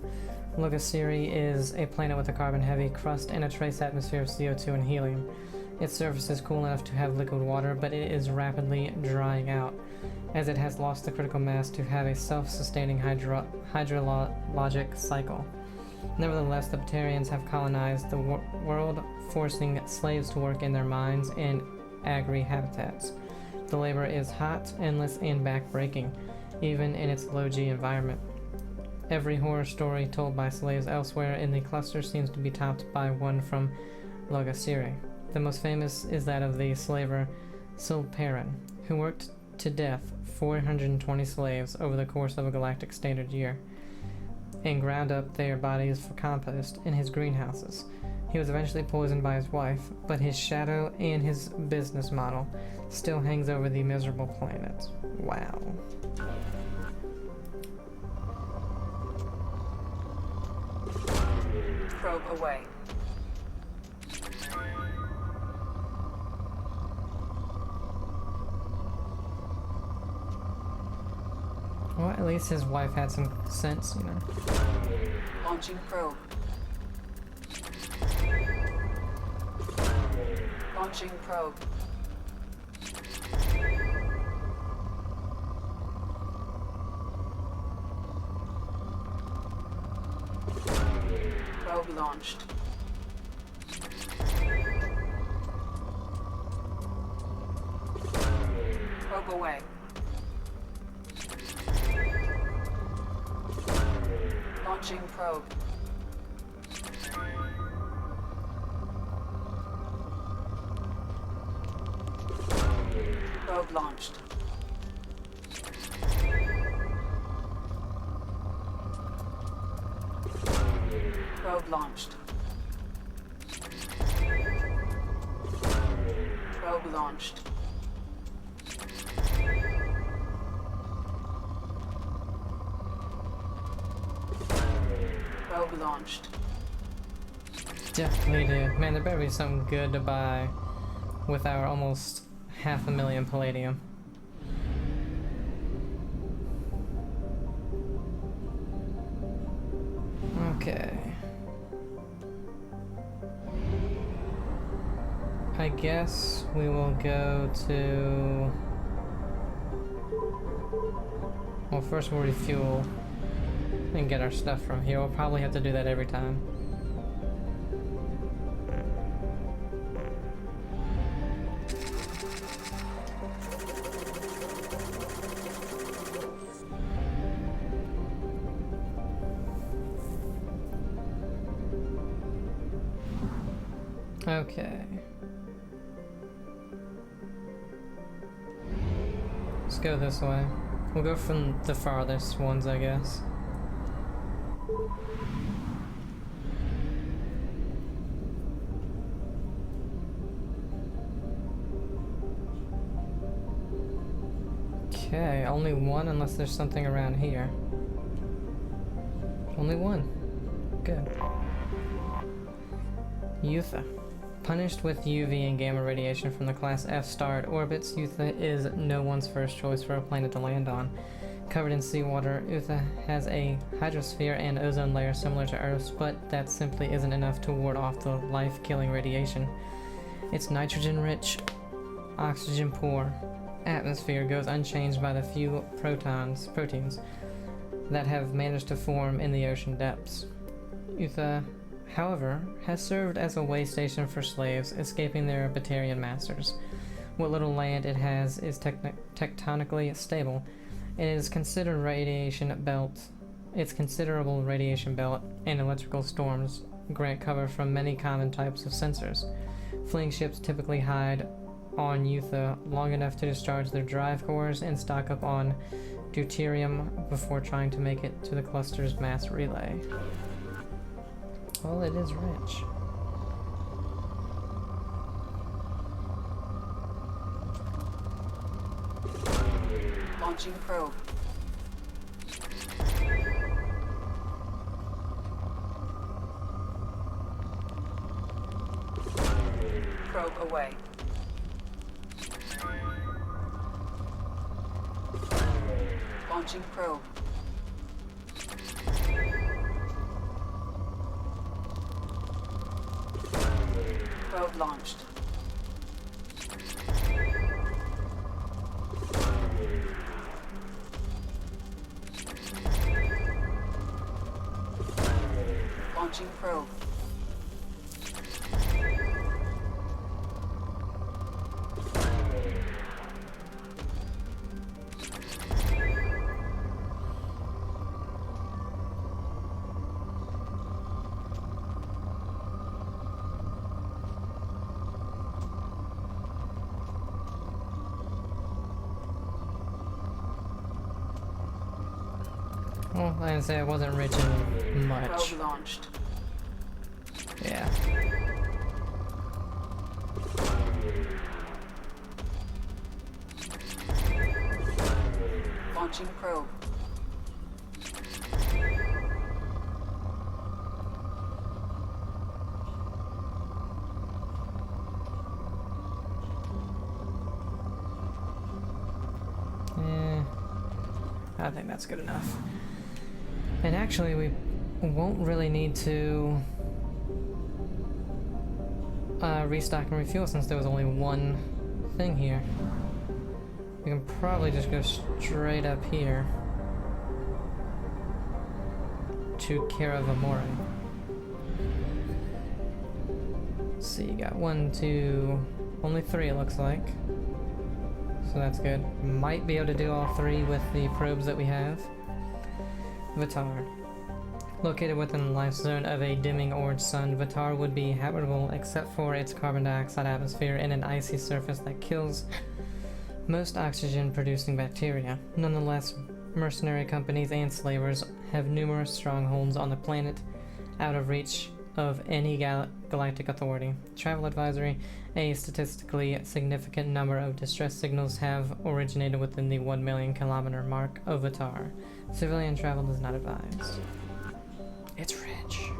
Logosiri is a planet with a carbon-heavy crust and a trace atmosphere of CO2 and helium. Its surface is cool enough to have liquid water, but it is rapidly drying out, as it has lost the critical mass to have a self-sustaining hydrologic cycle. Nevertheless, the Batarians have colonized the world, forcing slaves to work in their mines and agri-habitats. The labor is hot, endless, and back-breaking, even in its low-G environment. Every horror story told by slaves elsewhere in the cluster seems to be topped by one from Logosiri. The most famous is that of the slaver Silperin, who worked to death 420 slaves over the course of a galactic standard year, and ground up their bodies for compost in his greenhouses. He was eventually poisoned by his wife, but his shadow and his business model still hangs over the miserable planet. Wow. Probe away. Well, at least his wife had some sense, you know. Launching probe. Launching probe. Probe launched. Probe away. Launching probe. Probe launched. Probe launched. Probe launched. Probe launched. Definitely do. Man, there better be something good to buy with our almost 500,000 palladium. Okay. I guess we will go to... Well, first we'll refuel and get our stuff from here. We'll probably have to do that every time. Okay. Let's go this way. We'll go from the farthest ones, I guess. Okay, only one unless there's something around here. Only one. Good. Eutha. Punished with UV and gamma radiation from the Class F starred orbits, Eutha is no one's first choice for a planet to land on. Covered in seawater, Eutha has a hydrosphere and ozone layer similar to Earth's, but that simply isn't enough to ward off the life-killing radiation. Its nitrogen-rich, oxygen-poor atmosphere goes unchanged by the few proteins that have managed to form in the ocean depths. Eutha, however, has served as a way station for slaves escaping their Batarian masters. What little land it has is tectonically stable. Its considerable radiation belt and electrical storms grant cover from many common types of sensors. Fleeing ships typically hide on Eutha long enough to discharge their drive cores and stock up on deuterium before trying to make it to the cluster's mass relay. Well, it is rich. Launching probe. Probe away. Launching probe. Probe launched. Launching probe. Well, I didn't say I wasn't rich in much. Probe launched. Yeah. Launching probe. I think that's good enough. And actually, we won't really need to restock and refuel since there was only one thing here. We can probably just go straight up here to Cara Vamore. Let's see, you got 1, 2, only 3 it looks like. So that's good. Might be able to do all 3 with the probes that we have. Vatar. Located within the life zone of a dimming orange sun, Vatar would be habitable except for its carbon dioxide atmosphere and an icy surface that kills most oxygen-producing bacteria. Nonetheless, mercenary companies and slavers have numerous strongholds on the planet out of reach of any galactic authority. Travel advisory: a statistically significant number of distress signals have originated within the 1 million kilometer mark of Vatar. Civilian travel is not advised. It's rich.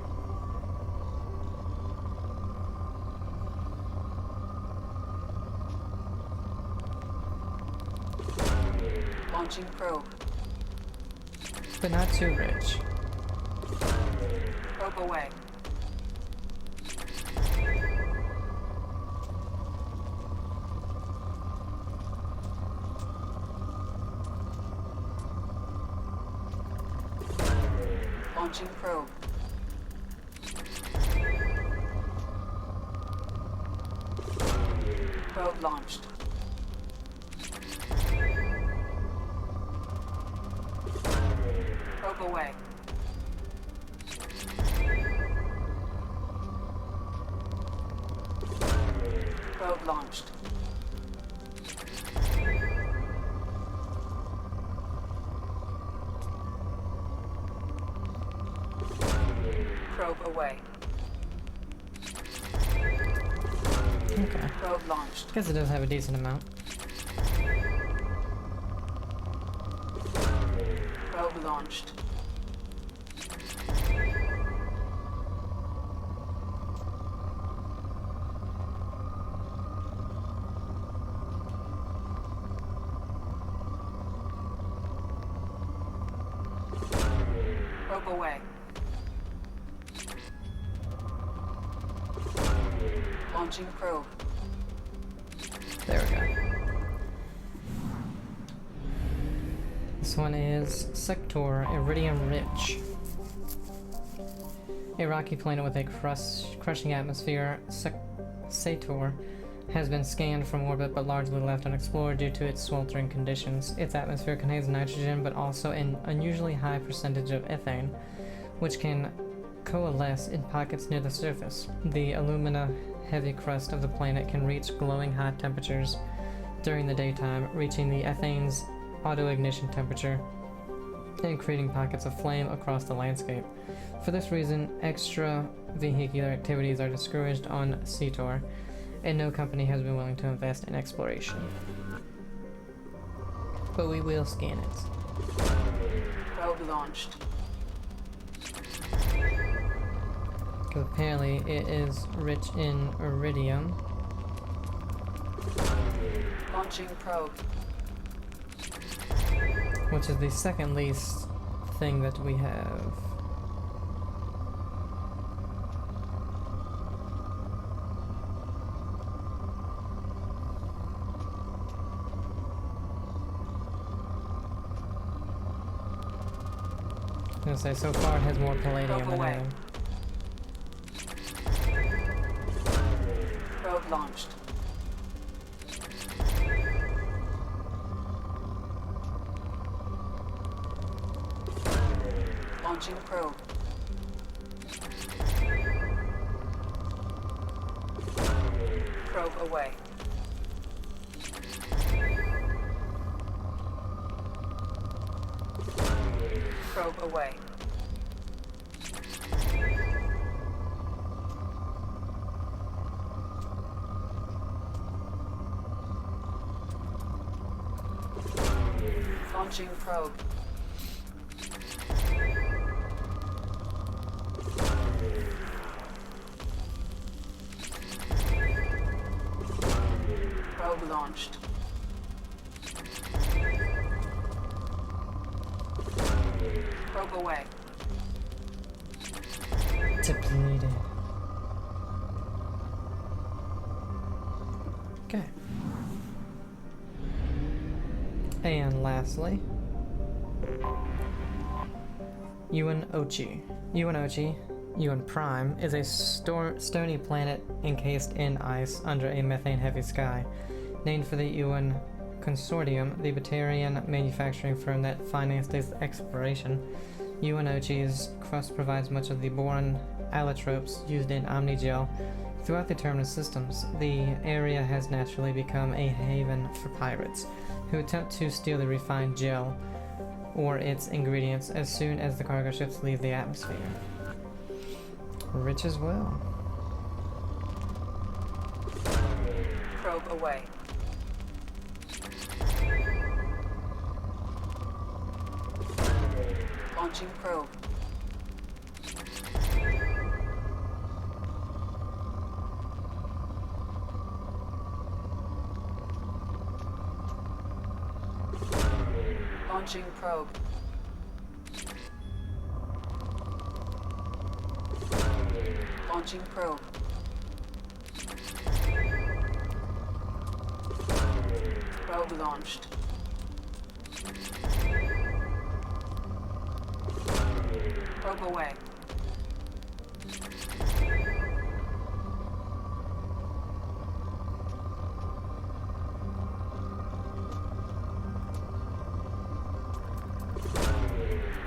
Launching probe. But not too rich. Probe away. Launching probe. Probe launched. Probe away. Probe launched. Probe away. Okay. Probe launched. Guess it does have a decent amount. Probe launched. Probe away. Launching probe. There we go. This one is Sector Iridium Rich. A rocky planet with a crushing atmosphere, Sator has been scanned from orbit but largely left unexplored due to its sweltering conditions. Its atmosphere contains nitrogen but also an unusually high percentage of ethane, which can coalesce in pockets near the surface. The alumina-heavy crust of the planet can reach glowing hot temperatures during the daytime, reaching the ethane's auto-ignition temperature and creating pockets of flame across the landscape. For this reason, extravehicular activities are discouraged on Sator, and no company has been willing to invest in exploration. But we will scan it. Probe launched. Because apparently it is rich in iridium. Launching probe. Which is the second least thing that we have. I was gonna say, so far it has more palladium than away. iron. Probe launched. Launching probe. Probe away. Probe away. Launching probe. Probe launched. Probe away. Depleted. Okay. And lastly, Yuan Ochi. Yuan Ochi, Yuan Prime, is a stony planet encased in ice under a methane-heavy sky. Named for the Yuan Consortium, the Batarian manufacturing firm that financed its exploration, Yuan Ochi's crust provides much of the boron allotropes used in Omnigel. Throughout the terminus systems, the area has naturally become a haven for pirates, who attempt to steal the refined gel or its ingredients as soon as the cargo ships leave the atmosphere. Rich as well. Probe away. Launching probe. Launching probe. Launching probe. Probe launched. Probe away.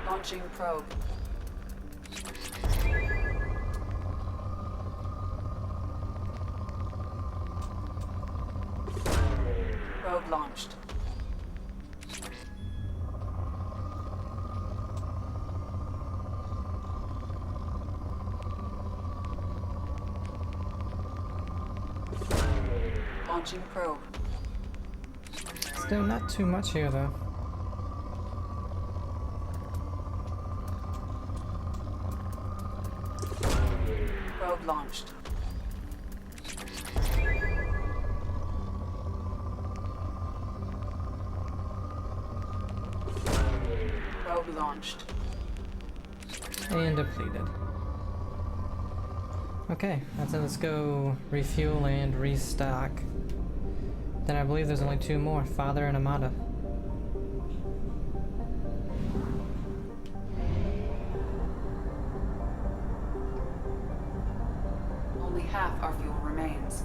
Launching probe. Probe launched. Launching probe. Still not too much here though. Probe launched. Probe launched. And depleted. Okay, that's it. Let's go refuel and restock. Then I believe there's only two more, Father and Amada. Only half our fuel remains.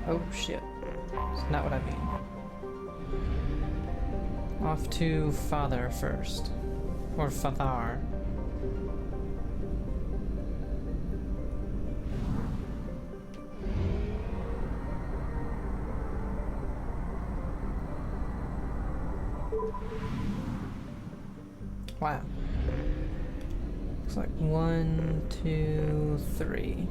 Oh shit. That's not what I mean. Off to Father first. Or Fathar. Wow. Looks like 1, 2, 3.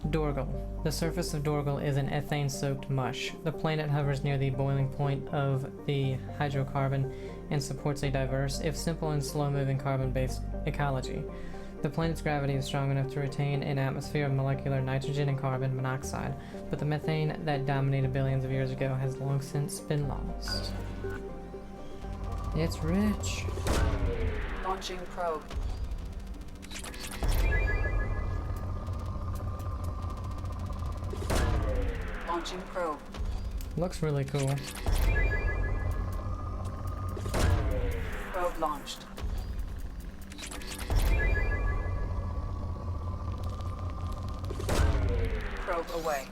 Dorgal. The surface of Dorgal is an ethane-soaked mush. The planet hovers near the boiling point of the hydrocarbon and supports a diverse, if simple and slow-moving carbon-based ecology. The planet's gravity is strong enough to retain an atmosphere of molecular nitrogen and carbon monoxide, but the methane that dominated billions of years ago has long since been lost. It's rich. Launching probe. Launching probe. Looks really cool. Probe launched. Probe away.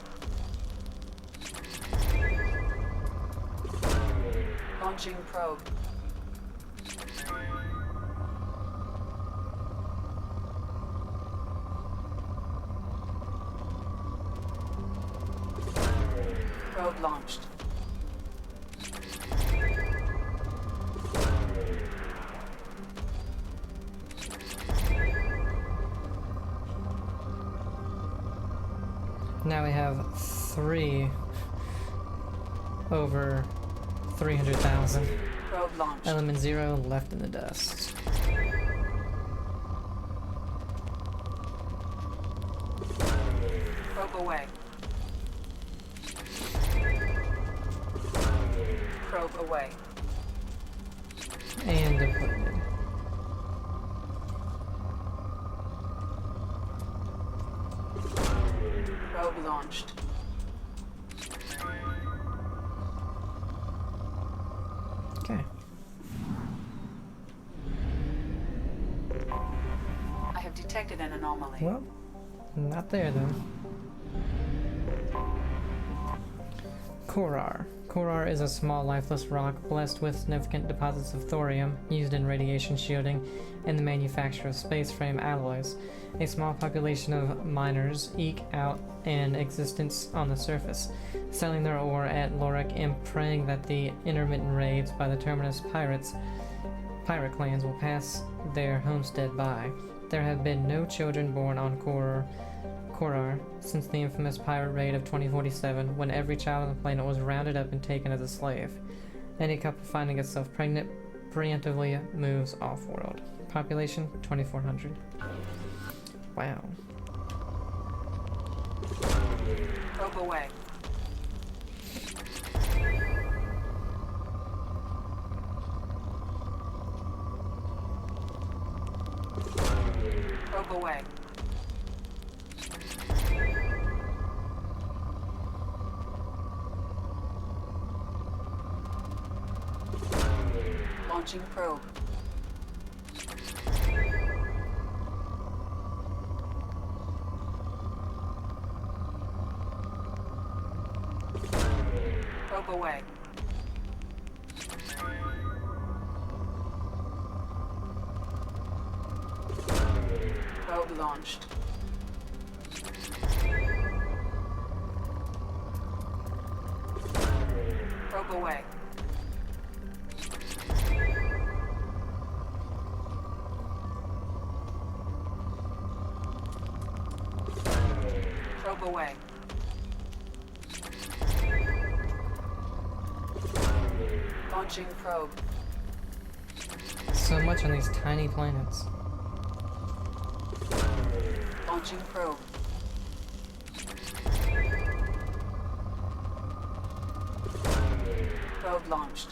Launching probe. Probe launched. Now we have 3 over 300,000. Probe launched. Element 0 left in the dust. Probe away. Probe away. And depleted. Probe launched. Okay. I have detected an anomaly. Well, not there then. Korar. Korar is a small lifeless rock blessed with significant deposits of thorium used in radiation shielding and the manufacture of space frame alloys. A small population of miners eke out an existence on the surface, selling their ore at Lorik and praying that the intermittent raids by the Terminus pirate clans will pass their homestead by. There have been no children born on Korar since the infamous pirate raid of 2047, when every child on the planet was rounded up and taken as a slave. Any couple finding itself pregnant preemptively moves off-world. Population 2,400. Wow. Probe away. Probe away. Launching probe. Probe away. Probe launched. Probe away. Probe away. Launching probe. So much on these tiny planets. Launching probe. Probe launched.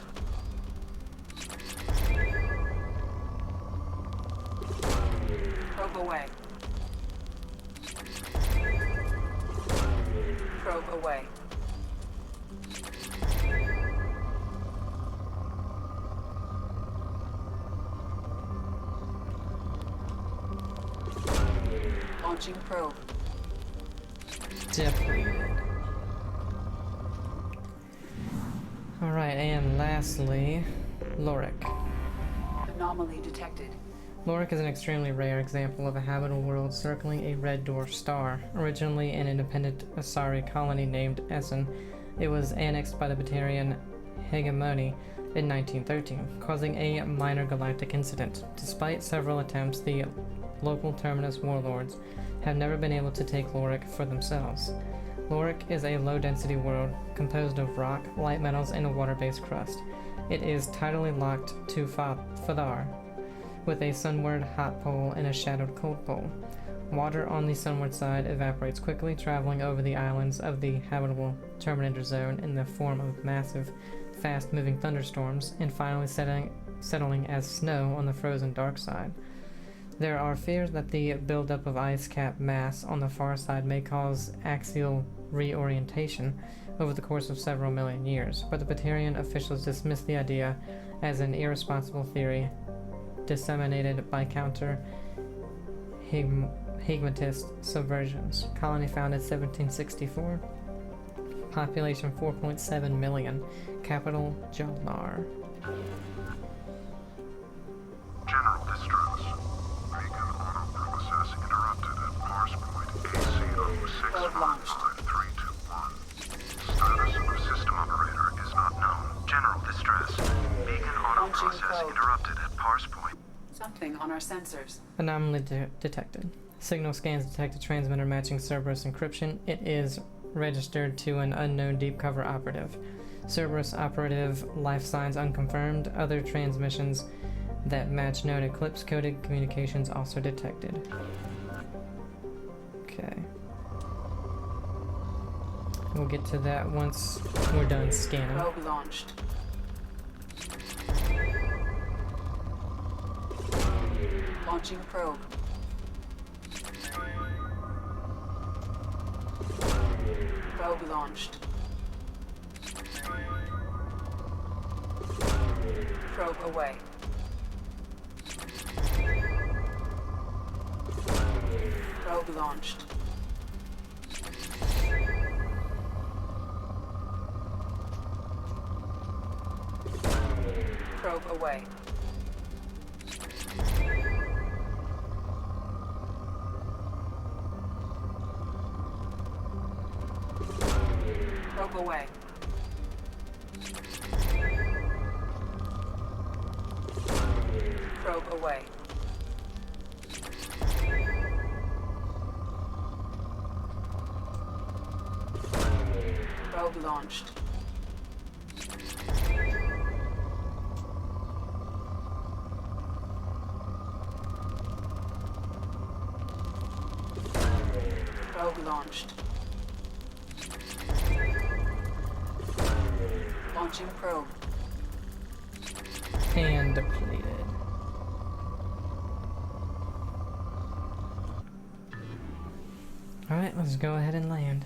Probe away. Probe away. Launching probe. Depleted. Alright, and lastly, Lorik. Anomaly detected. Lorik is an extremely rare example of a habitable world circling a red dwarf star. Originally an independent Asari colony named Essen, it was annexed by the Batarian hegemony in 1913, causing a minor galactic incident. Despite several attempts, the local Terminus warlords have never been able to take Lorik for themselves. Lorik is a low-density world composed of rock, light metals, and a water-based crust. It is tidally locked to Fadar, with a sunward hot pole and a shadowed cold pole. Water on the sunward side evaporates quickly, traveling over the islands of the habitable Terminator zone in the form of massive, fast-moving thunderstorms, and finally settling as snow on the frozen dark side. There are fears that the buildup of ice cap mass on the far side may cause axial reorientation over the course of several million years, but the Batarian officials dismiss the idea as an irresponsible theory disseminated by counter-hegemonist subversions. Colony founded 1764. Population 4.7 million. Capital Jalnar. General distress. Beacon auto process interrupted at parse point AC065321. Status of system operator is not known. General distress. Beacon auto Launching process probe. interrupted at parse point. Something on our sensors. Anomaly detected. Signal scans detected transmitter matching Cerberus encryption. It is registered to an unknown deep cover operative. Cerberus operative life signs unconfirmed. Other transmissions that match known eclipse coded communications also detected. Okay. We'll get to that once we're done scanning. Probe launched. Launching probe. Probe launched. Probe away. Probe launched. Probe away. Probe away. Probe away. Probe launched. Probe launched. Launching probe. And depleted. Alright, let's go ahead and land.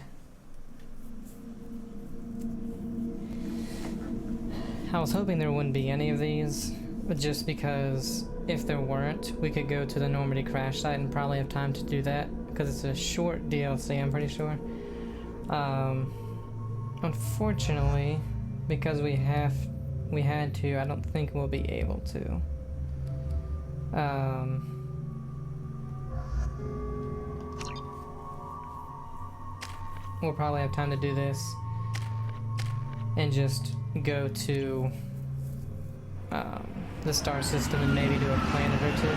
I was hoping there wouldn't be any of these, but just because if there weren't, we could go to the Normandy crash site and probably have time to do that, because it's a short DLC, I'm pretty sure. Unfortunately, because we had to, I don't think we'll be able to. We'll probably have time to do this and just go to the star system and maybe do a planet or two.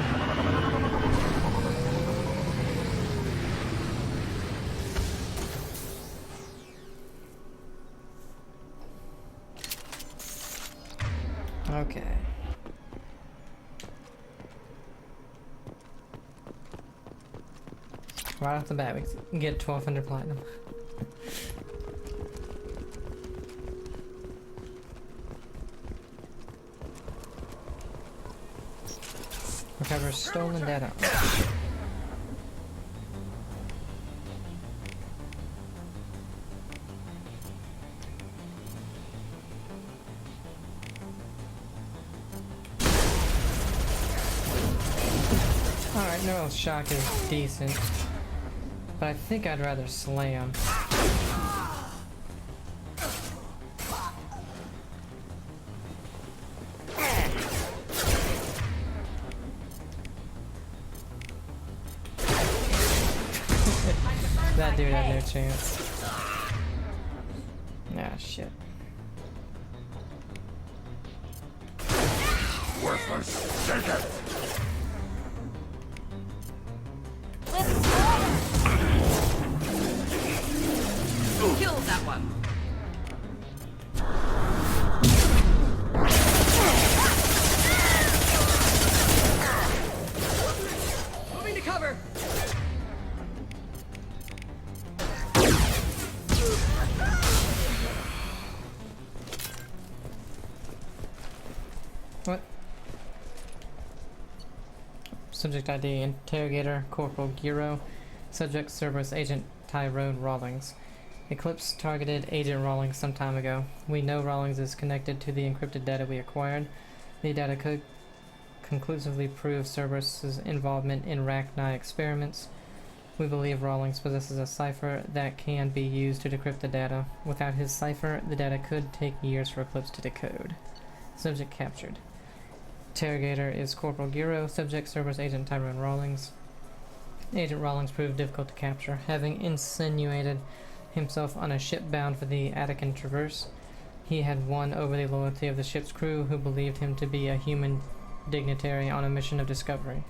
Okay. Right off the bat, we can get 1200 platinum. Recover stolen data. Alright, no shock is decent. But I think I'd rather slay him. That dude had no chance. Ah, shit. Worthless. Take it. Kill that one. Moving to cover. What? Subject ID, Interrogator Corporal Giro. Subject Cerberus Agent Tyrone Rawlings. Eclipse targeted Agent Rawlings some time ago. We know Rawlings is connected to the encrypted data we acquired. The data could conclusively prove Cerberus's involvement in Rachni experiments. We believe Rawlings possesses a cipher that can be used to decrypt the data. Without his cipher, the data could take years for Eclipse to decode. Subject captured. Interrogator is Corporal Giro. Subject Cerberus Agent Tyrone Rawlings. Agent Rawlings proved difficult to capture, having insinuated himself on a ship bound for the Attican Traverse. He had won over the loyalty of the ship's crew, who believed him to be a human dignitary on a mission of discovery.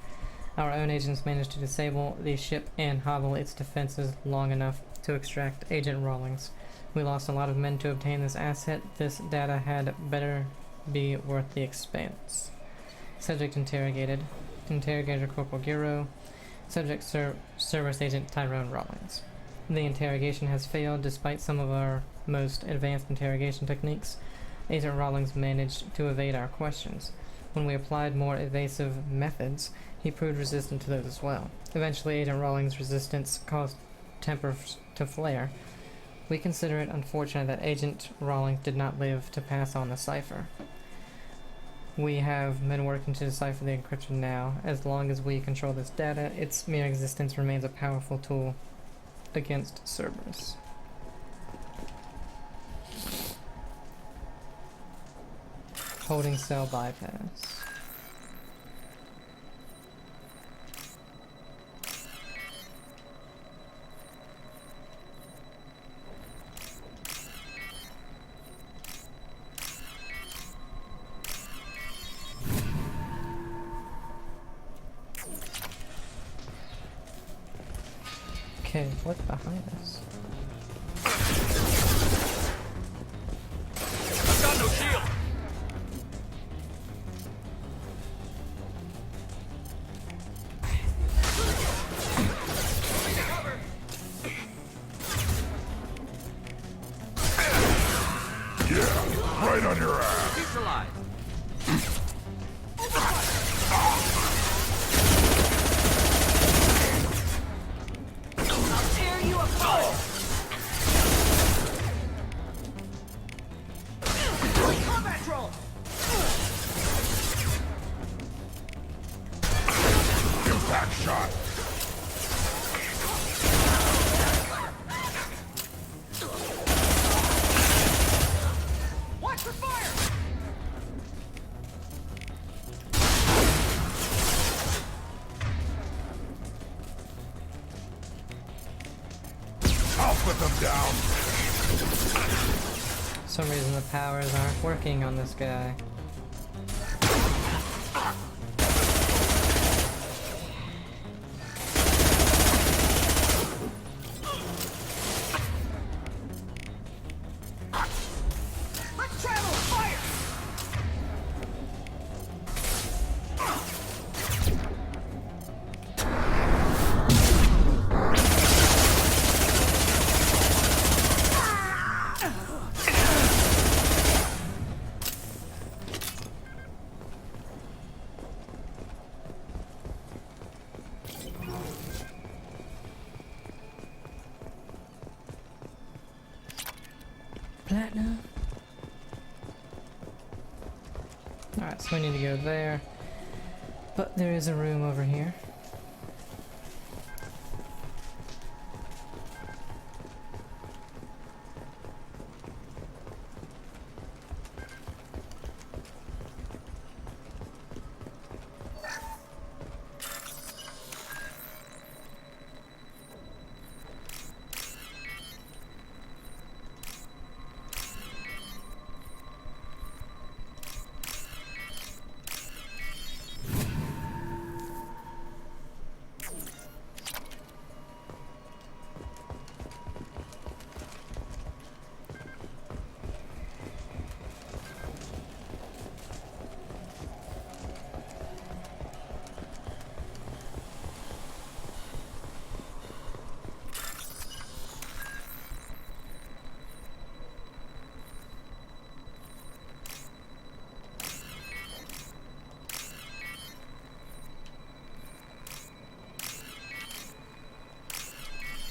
Our own agents managed to disable the ship and hobble its defenses long enough to extract Agent Rawlings. We lost a lot of men to obtain this asset. This data had better be worth the expense. Subject interrogated. Interrogator Corporal Giro. Subject Cerberus Agent Tyrone Rawlings. The interrogation has failed despite some of our most advanced interrogation techniques. Agent Rawlings managed to evade our questions. When we applied more evasive methods, he proved resistant to those as well. Eventually, Agent Rawlings' resistance caused tempers to flare. We consider it unfortunate that Agent Rawlings did not live to pass on the cipher. We have men working to decipher the encryption now. As long as we control this data, its mere existence remains a powerful tool against Cerberus. Holding cell bypass. Okay, what's behind us? I've got no shield. Yeah, right on your ass. Neutralized. Impact shot. Watch for fire! I'll put them down. For some reason the powers aren't working on this guy. So we need to go there. But there is a room over here.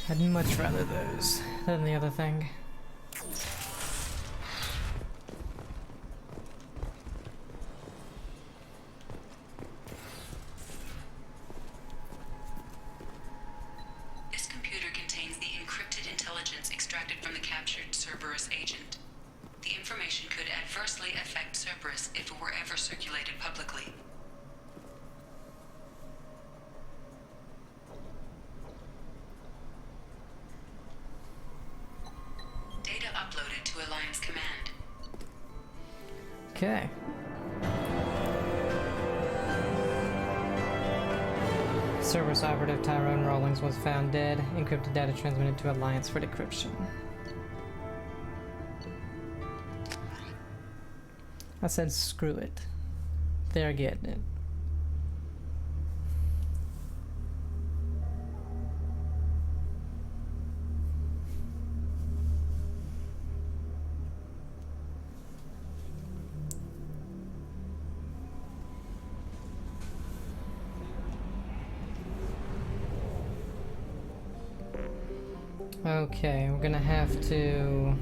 I'd much rather those than the other thing. This computer contains the encrypted intelligence extracted from the captured Cerberus agent. The information could adversely affect Cerberus if it were ever circulated publicly. Data uploaded to Alliance Command. Okay. Cerberus operative Tyrone Rawlings was found dead. Encrypted data transmitted to Alliance for decryption. I said screw it. They're getting it. Okay, we're gonna have to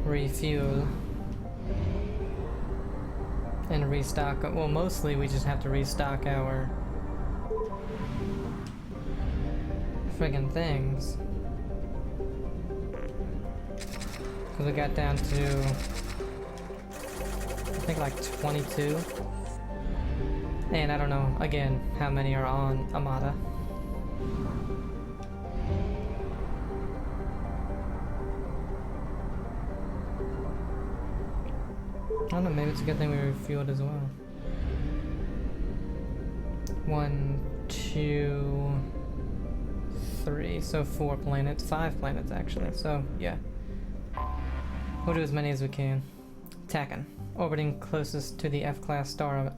refuel and restock. Well, mostly we just have to restock our friggin' things. Because we got down to, I think, like 22. And I don't know, again, how many are on Armada. I don't know, maybe it's a good thing we refueled as well. 1, 2, 3, so 4 planets, 5 planets actually, so yeah. We'll do as many as we can. Taken. Orbiting closest to the F-class star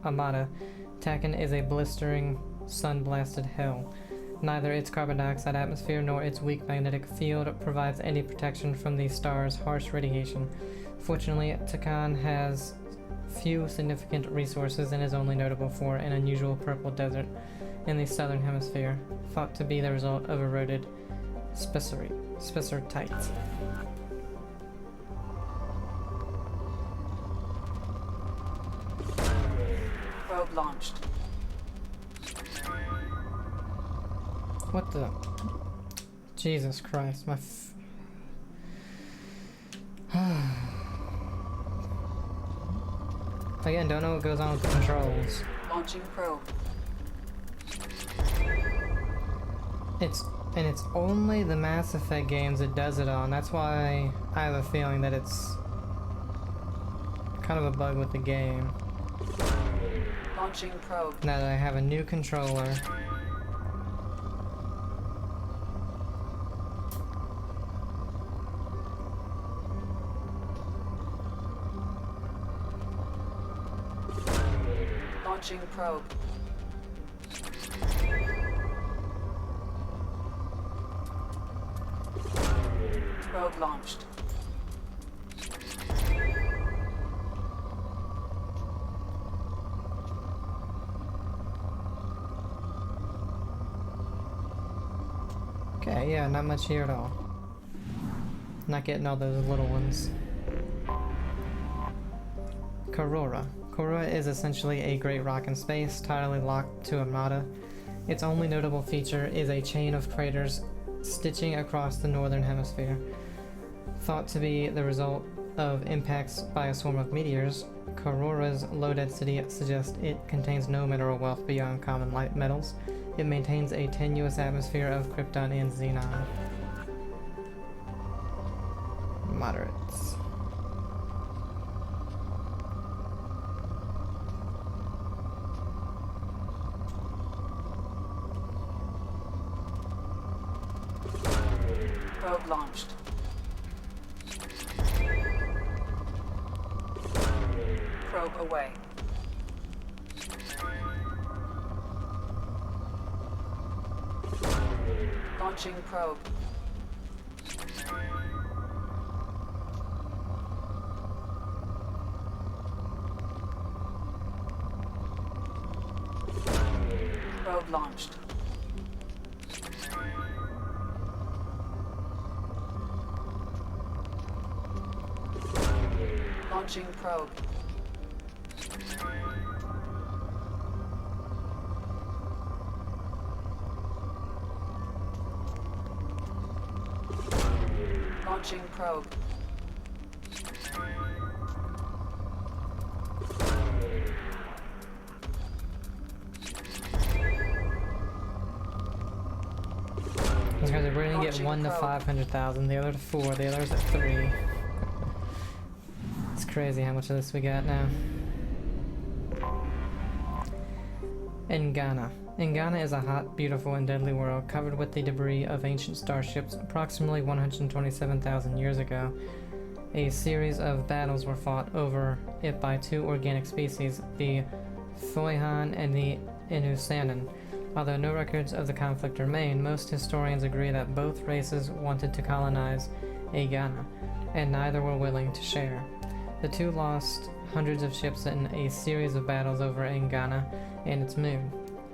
Armada, Taken is a blistering, sun-blasted hell. Neither its carbon dioxide atmosphere nor its weak magnetic field provides any protection from the star's harsh radiation. Fortunately, Takan has few significant resources and is only notable for an unusual purple desert in the southern hemisphere, thought to be the result of eroded spessartites. Probe launched. What the? Jesus Christ, my Again, don't know what goes on with the controls. Launching probe. It's only the Mass Effect games it does it on. That's why I have a feeling that it's kind of a bug with the game. Launching probe. Now that I have a new controller. Launching probe. Probe launched. Okay, yeah, not much here at all. Not getting all those little ones. Korora. Korora is essentially a great rock in space, tidally locked to Armada. Its only notable feature is a chain of craters stitching across the northern hemisphere. Thought to be the result of impacts by a swarm of meteors, Korora's low density suggests it contains no mineral wealth beyond common light metals. It maintains a tenuous atmosphere of krypton and xenon. Moderates. Probe launched. Probe away. Launching probe. Probe launched. Launching probe. Launching probe. These guys are going to get Launching 1 to probe. 500,000, the other to 4, the other's at 3. It's crazy how much of this we got now. Engana. Engana is a hot, beautiful, and deadly world covered with the debris of ancient starships approximately 127,000 years ago. A series of battles were fought over it by two organic species, the Thoihan and the Inusanan. Although no records of the conflict remain, most historians agree that both races wanted to colonize Engana, and neither were willing to share. The two lost hundreds of ships in a series of battles over Engana and its moon,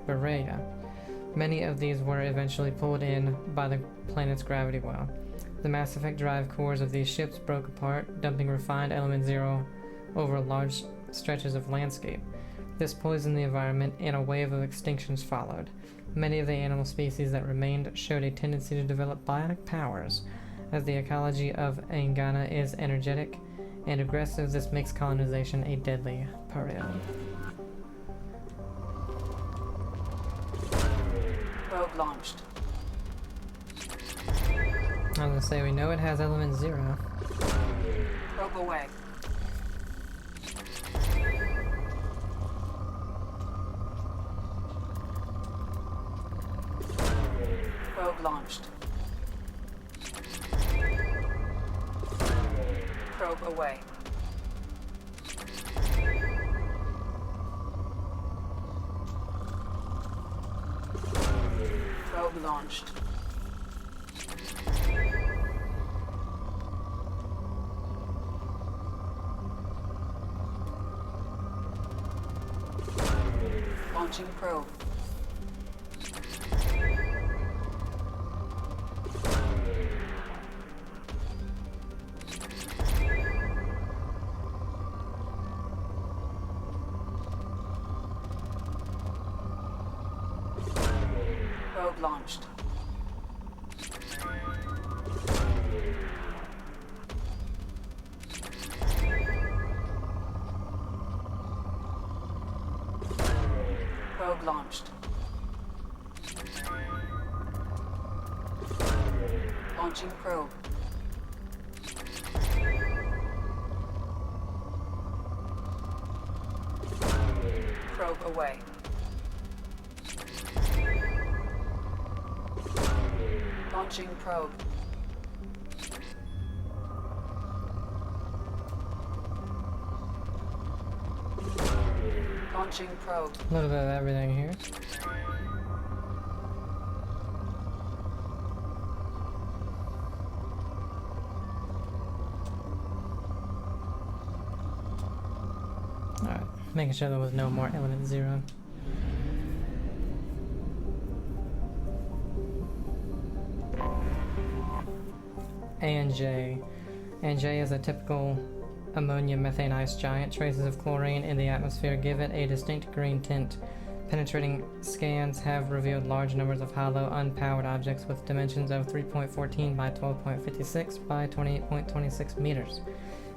Berea. Many of these were eventually pulled in by the planet's gravity well. The Mass Effect drive cores of these ships broke apart, dumping refined element zero over large stretches of landscape. This poisoned the environment, and a wave of extinctions followed. Many of the animal species that remained showed a tendency to develop bionic powers. As the ecology of Engana is energetic and aggressive, this makes colonization a deadly peril. Probe launched. I was gonna say, we know it has element zero. Probe away. Probe launched. Probe away. Probe launched. Launching probe. Probe launched. Probe launched. Launching probe. Probe away. Launching probe. Launching probe. A little bit of everything here. Alright, making sure there was no more element zero. A and J. And J is a typical ammonia methane ice giant. Traces of chlorine in the atmosphere give it a distinct green tint. Penetrating scans have revealed large numbers of hollow, unpowered objects with dimensions of 3.14 by 12.56 by 28.26 meters,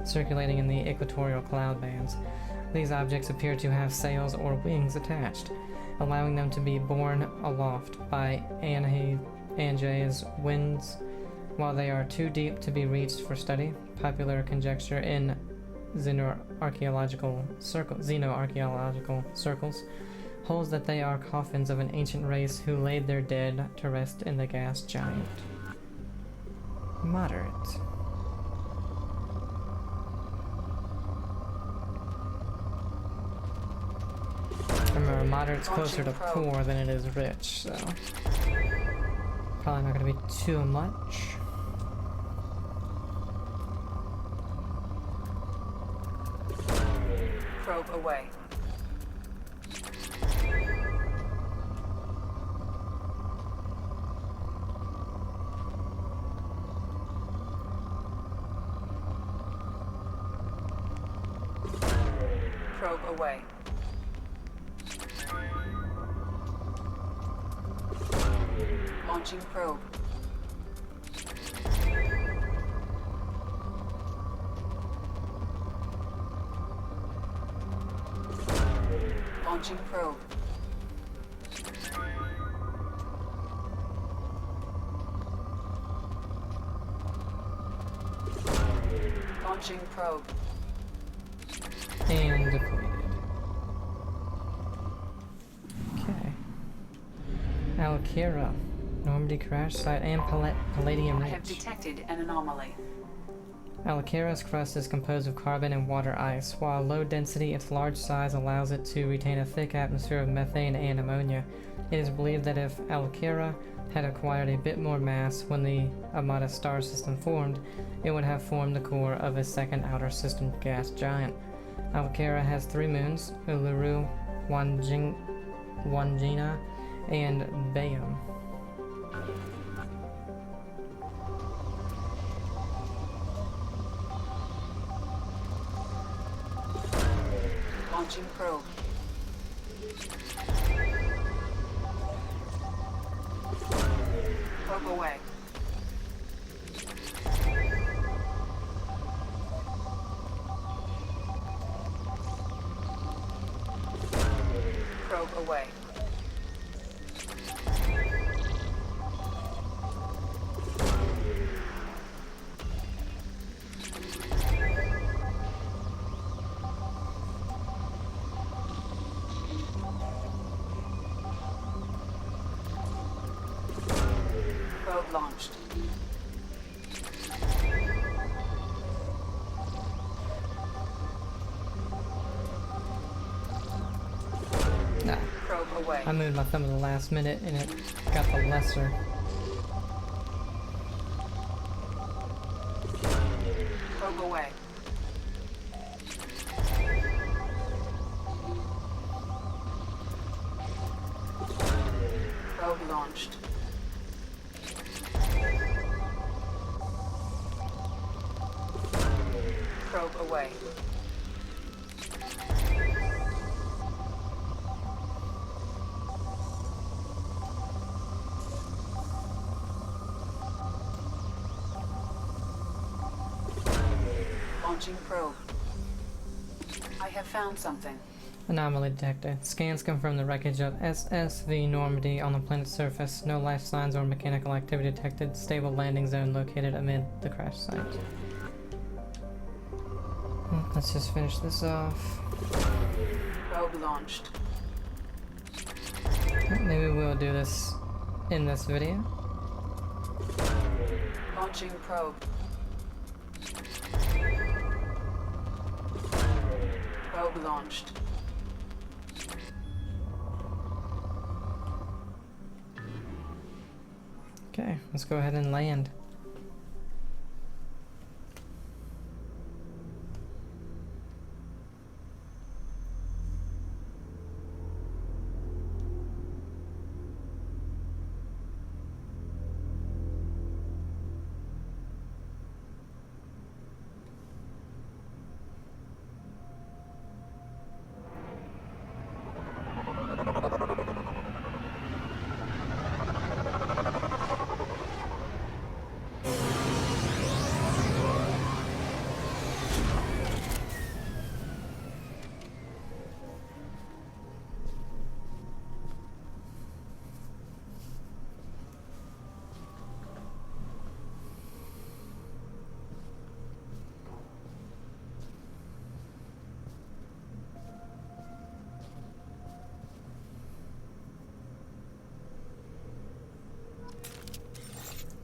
circulating in the equatorial cloud bands. These objects appear to have sails or wings attached, allowing them to be borne aloft by Anjay's winds. While they are too deep to be reached for study, popular conjecture in xenoarchaeological circles holds that they are coffins of an ancient race who laid their dead to rest in the gas giant. Moderate. Remember, moderate's closer to poor than it is rich, so probably not going to be too much. Probe away. Probe away. Launching probe. Launching probe. Launching probe. And depleted. Okay. Alkira, Normandy crash site, and palladium I have rich. detected an anomaly. Alkira's crust is composed of carbon and water ice. While low density, its large size allows it to retain a thick atmosphere of methane and ammonia. It is believed that if Alkira had acquired a bit more mass when the Amata star system formed, it would have formed the core of a second outer system gas giant. Alkira has 3 moons, Uluru, Wangina, and Bayam. Launching probe. Probe away. Probe away. Probe launched. Nah, Probe away. I moved my thumb at the last minute and it got the lesser. Probe away. Probe launched. Probe away. Launching probe. I have found something. Anomaly detected. Scans confirm the wreckage of SSV Normandy on the planet's surface. No life signs or mechanical activity detected. Stable landing zone located amid the crash site. Well, let's just finish this off. Probe launched. Maybe we'll do this in this video. Launching probe. Probe launched. Okay, let's go ahead and land.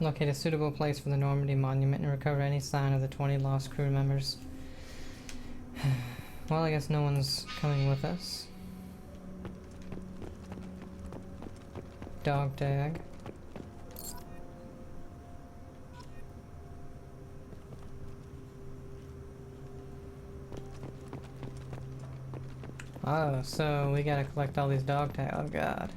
Locate a suitable place for the Normandy monument and recover any sign of the 20 lost crew members. Well, I guess no one's coming with us. Dog tag. Oh, so we gotta collect all these dog tags. Oh god.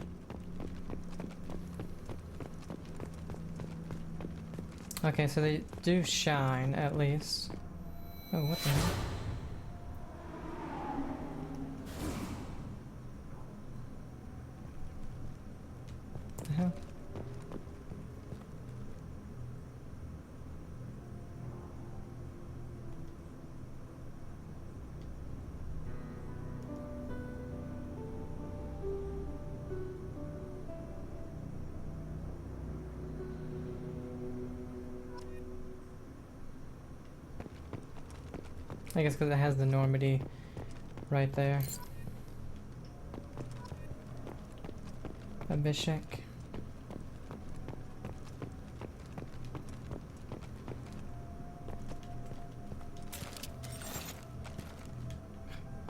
Okay, so they do shine, at least. Oh, what the hell? The hell? I guess because it has the Normandy right there. Abhishek.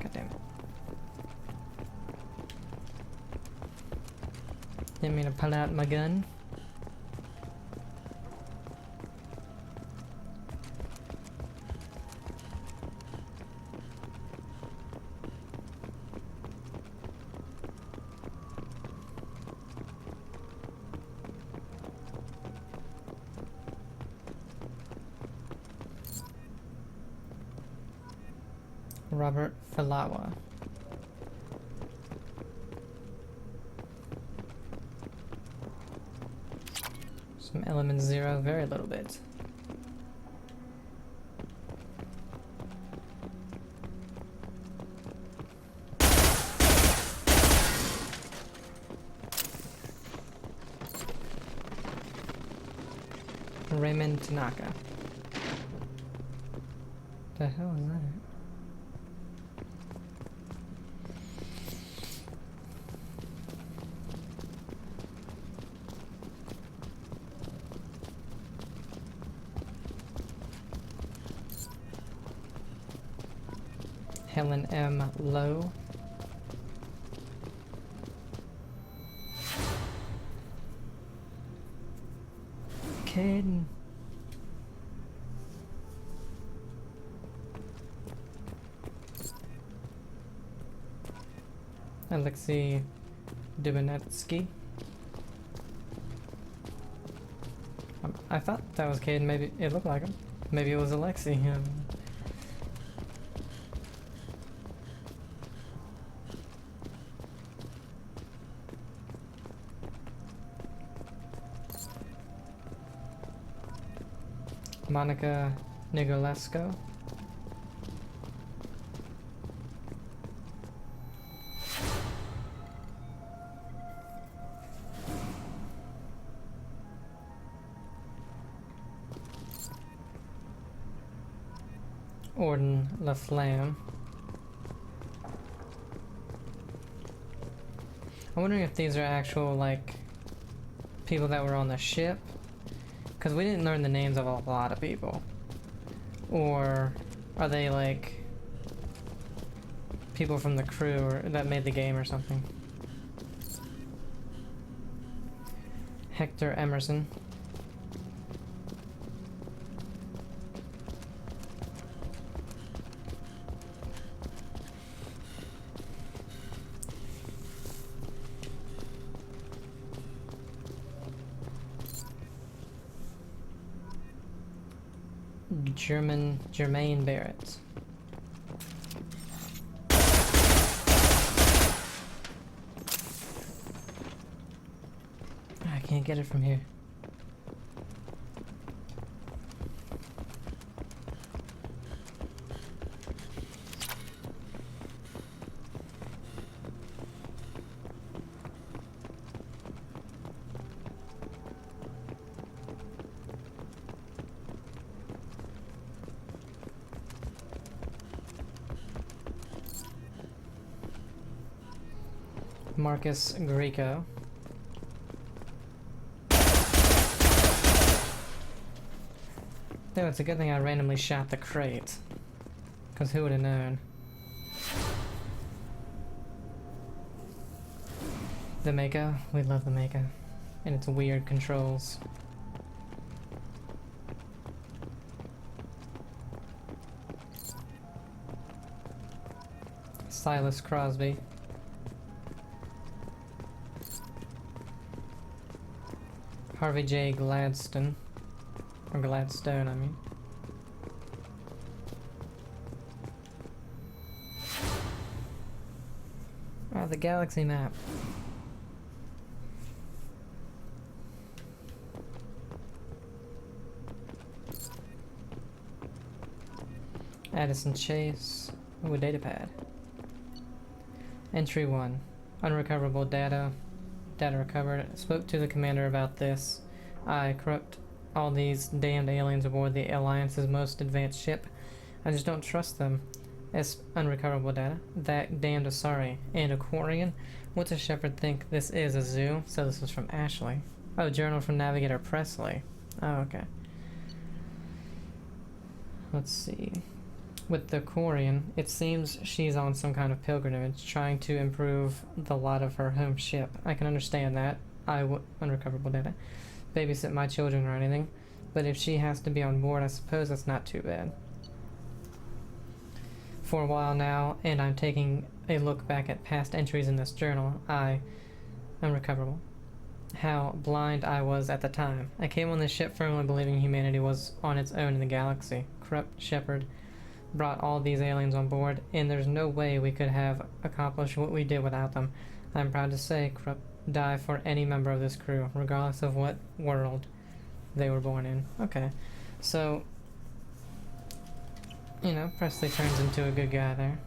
God damn it. Didn't mean to pull out my gun. Robert Falawa. Some element 0, very little bit. Raymond Tanaka. The hell is that? Helen M. Lowe. Caden. Alexei Dubinetsky. I thought that was Caden, maybe it looked like him. Maybe it was Alexei. Monica Nigolesco. Orden LaFlamme. I'm wondering if these are actual, like, people that were on the ship. Because we didn't learn the names of a lot of people. Or are they, like, people from the crew or that made the game or something? Hector Emerson. Jermaine Barrett. I can't get it from here. Marcus Greco. Still, it's a good thing I randomly shot the crate. Because who would have known? The Mako? We love the Mako. And its weird controls. Silas Crosby. Harvey J. Gladstone. Or Gladstone, I mean. Ah, the galaxy map. Addison Chase. Ooh, a datapad. Entry 1. Unrecoverable data. Data recovered. Spoke to the commander about this. I corrupt all these damned aliens aboard the Alliance's most advanced ship. I just don't trust them. As unrecoverable data. That damned Asari. And a Quarian? What does Shepard think this is, a zoo? So this was from Ashley. Oh, journal from Navigator Presley. Oh, okay. Let's see. With the Quarian, it seems she's on some kind of pilgrimage, trying to improve the lot of her home ship. I can understand that. Unrecoverable data. Babysit my children or anything. But if she has to be on board, I suppose that's not too bad. For a while now, and I'm taking a look back at past entries in this journal, unrecoverable. How blind I was at the time. I came on this ship firmly believing humanity was on its own in the galaxy. Corrupt Shepard brought all these aliens on board, and there's no way we could have accomplished what we did without them. I'm proud to say, Corrupt die for any member of this crew, regardless of what world they were born in. Okay, so, you know, Presley turns into a good guy there.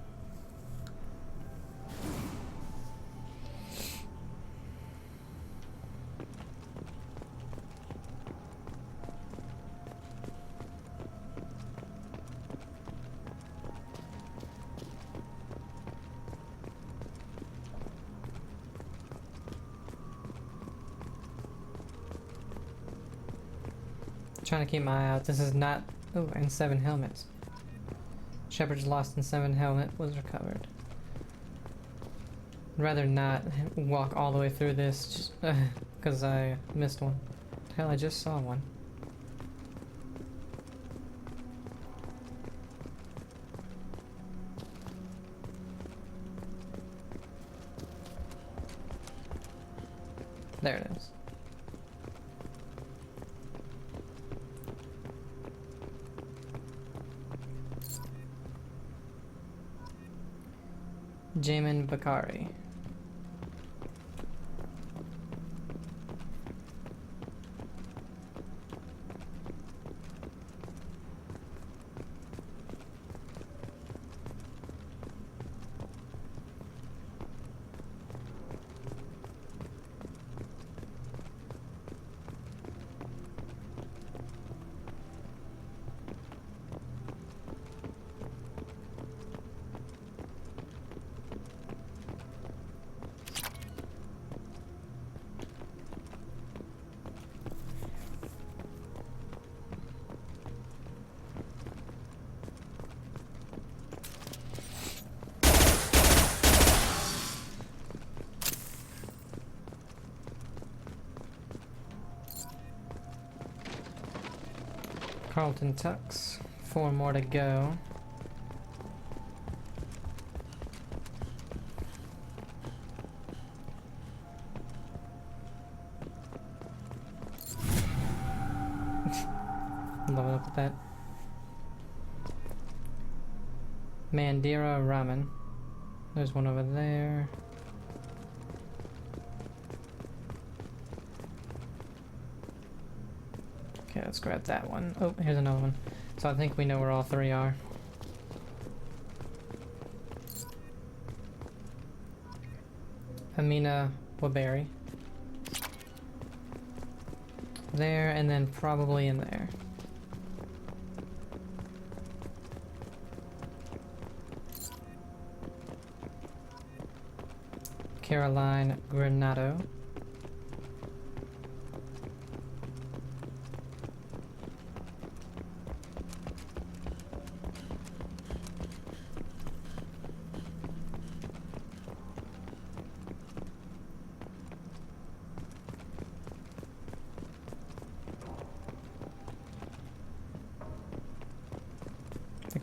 Trying to keep my eye out. This is not. Oh, and 7 helmets. Shepard's lost and 7 helmet was recovered. I'd rather not walk all the way through this just because I missed one. Hell, I just saw one. There it is. Jamin Bakari. Carlton Tux. 4 more to go. Level up with that. Mandira Ramen. There's one over there. Okay, let's grab that one. Oh, here's another one. So I think we know where all 3 are. Amina Waberry. There, and then probably in there. Caroline Granado.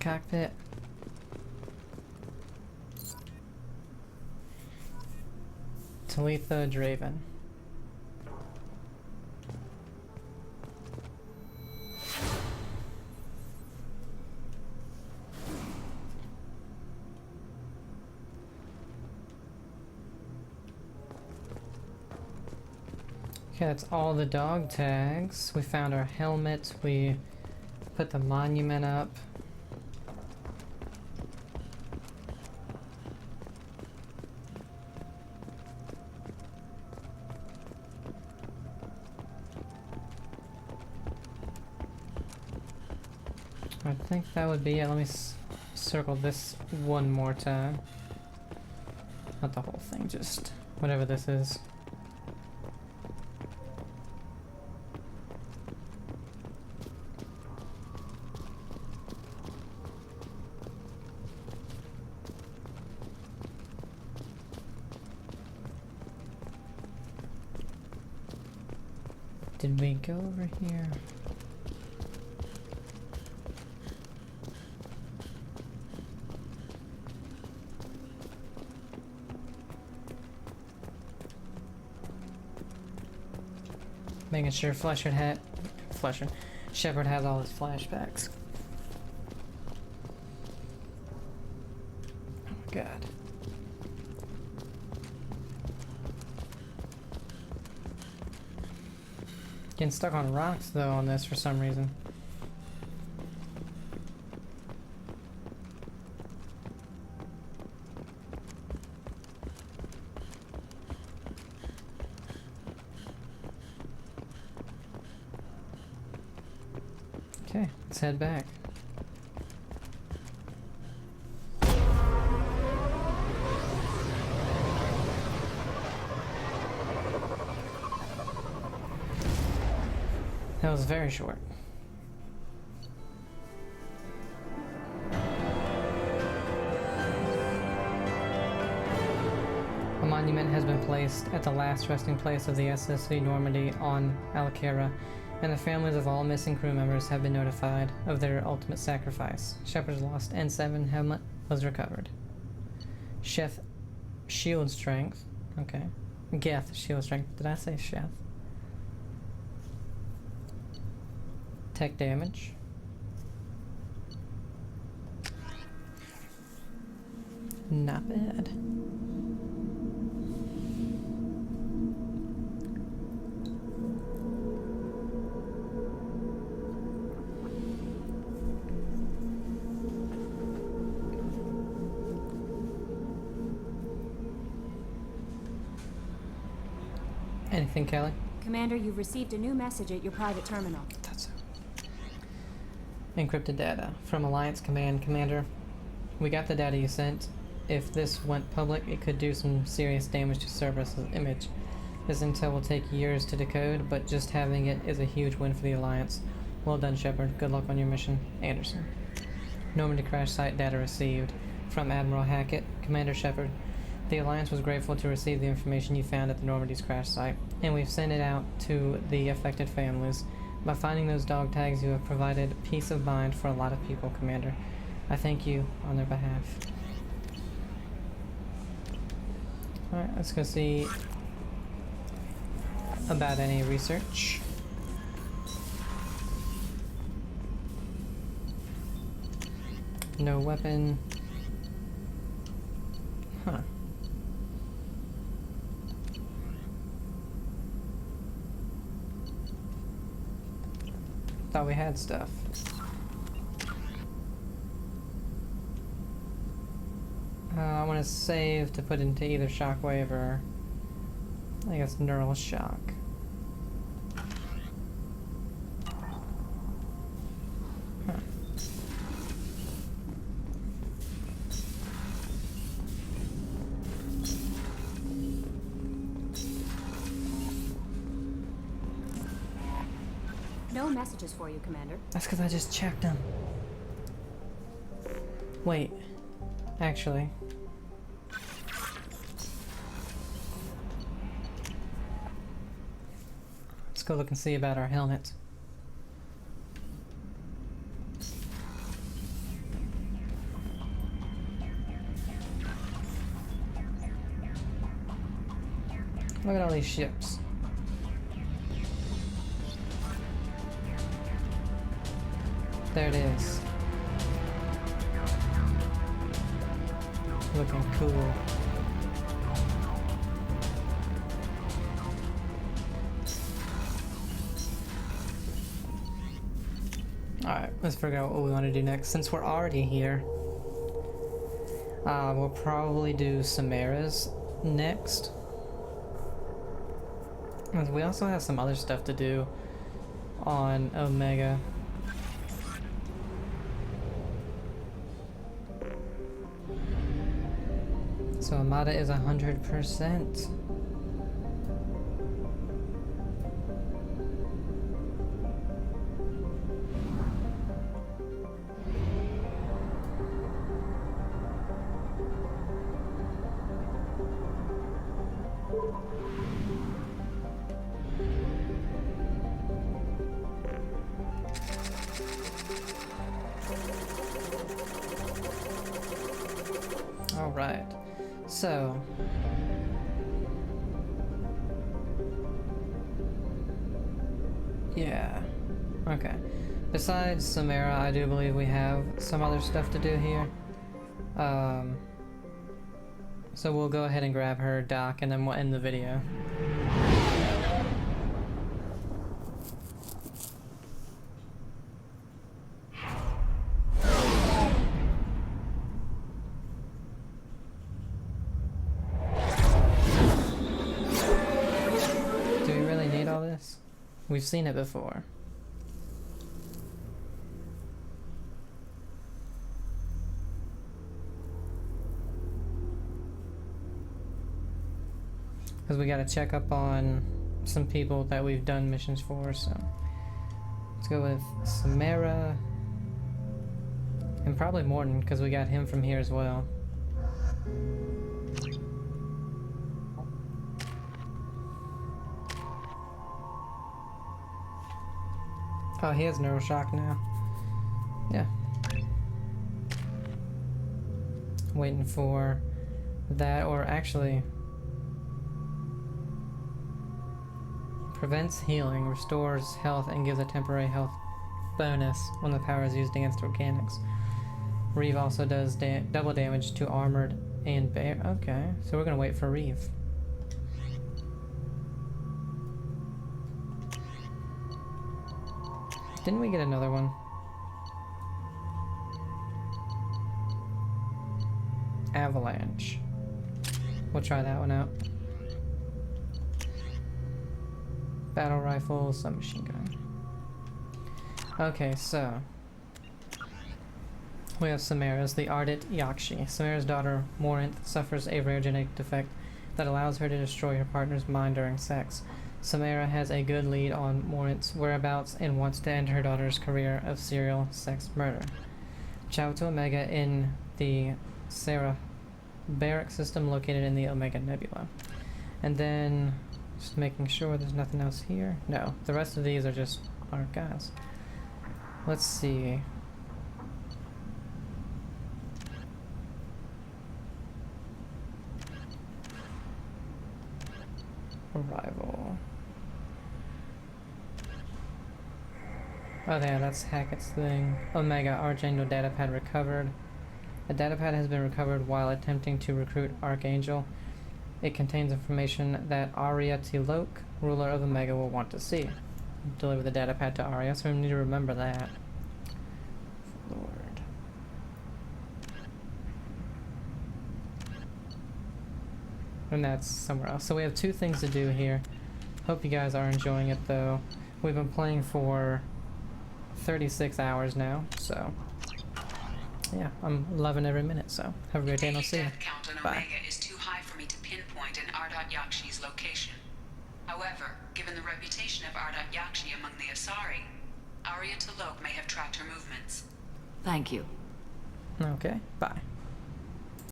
cockpit. Talitha Draven. Okay, that's all the dog tags. We found our helmet. We put the monument up. I think that would be it. Let me circle this one more time. Not the whole thing, just whatever this is. Did we go over here? Making sure Shepard has all his flashbacks. Oh my god. Getting stuck on rocks though on this for some reason. Okay, let's head back. That was very short. A monument has been placed at the last resting place of the SSV Normandy on Alakira, and the families of all missing crew members have been notified of their ultimate sacrifice. Shepard's lost N7 helmet was recovered. Sheth shield strength. Okay. Geth shield strength. Did I say Sheth? Tech damage. Not bad. Anything, Kelly? Commander, you've received a new message at your private terminal. That's encrypted data from Alliance Command. Commander, we got the data you sent. If this went public, it could do some serious damage to Cerberus' image. This intel will take years to decode, but just having it is a huge win for the Alliance. Well done, Shepard. Good luck on your mission. Anderson. Normandy crash site data received. From Admiral Hackett. Commander Shepard, the Alliance was grateful to receive the information you found at the Normandy's crash site, and we've sent it out to the affected families. By finding those dog tags, you have provided peace of mind for a lot of people, Commander. I thank you on their behalf. Alright, let's go see about any research. No weapon. Huh. Thought we had stuff. I want to save to put into either shockwave or I guess neural shock. Huh. No messages for you, Commander. That's because I just checked them. Wait. Actually. Let's go look and see about our helmet. Look at all these ships. There it is. Looking cool. Alright, let's figure out what we want to do next. Since we're already here, we'll probably do Samara's next. And we also have some other stuff to do on Omega. So Amada is 100%. All right. So, yeah, okay. Besides Samara, I do believe we have some other stuff to do here. So we'll go ahead and grab her dock and then we'll end the video. We've seen it before. Because we gotta check up on some people that we've done missions for, so let's go with Samara and probably Morton because we got him from here as well. Oh, he has neuroshock now. Yeah. Waiting for that, or actually prevents healing, restores health, and gives a temporary health bonus when the power is used against organics. Reeve also does double damage to armored and bear. Okay, so we're gonna wait for Reeve. Didn't we get another one? Avalanche. We'll try that one out. Battle rifle, submachine gun. Okay, so we have Samara's, the Ardent Yakshi. Samara's daughter, Morinth, suffers a rare genetic defect that allows her to destroy her partner's mind during sex. Samara has a good lead on Morinth's whereabouts and wants to end her daughter's career of serial sex murder. Travel to Omega in the Sarah Barrack system located in the Omega Nebula. And then, just making sure there's nothing else here. No, the rest of these are just our guys. Let's see. Arrival. Oh yeah, that's Hackett's thing. Omega Archangel datapad recovered. A datapad has been recovered while attempting to recruit Archangel. It contains information that Arya Tilok, ruler of Omega, will want to see. Deliver the datapad to Arya, so we need to remember that. Lord. And that's somewhere else. So we have two things to do here. Hope you guys are enjoying it though. We've been playing for 36 hours now, so yeah, I'm loving every minute, so have a great day and I'll see you. Death count on Bye. Omega is too high for me to pinpoint an Ardat Yakshi's location. However, given the reputation of Ardat Yakshi among the Asari, Arya Tilok may have tracked her movements. Thank you. Okay, bye.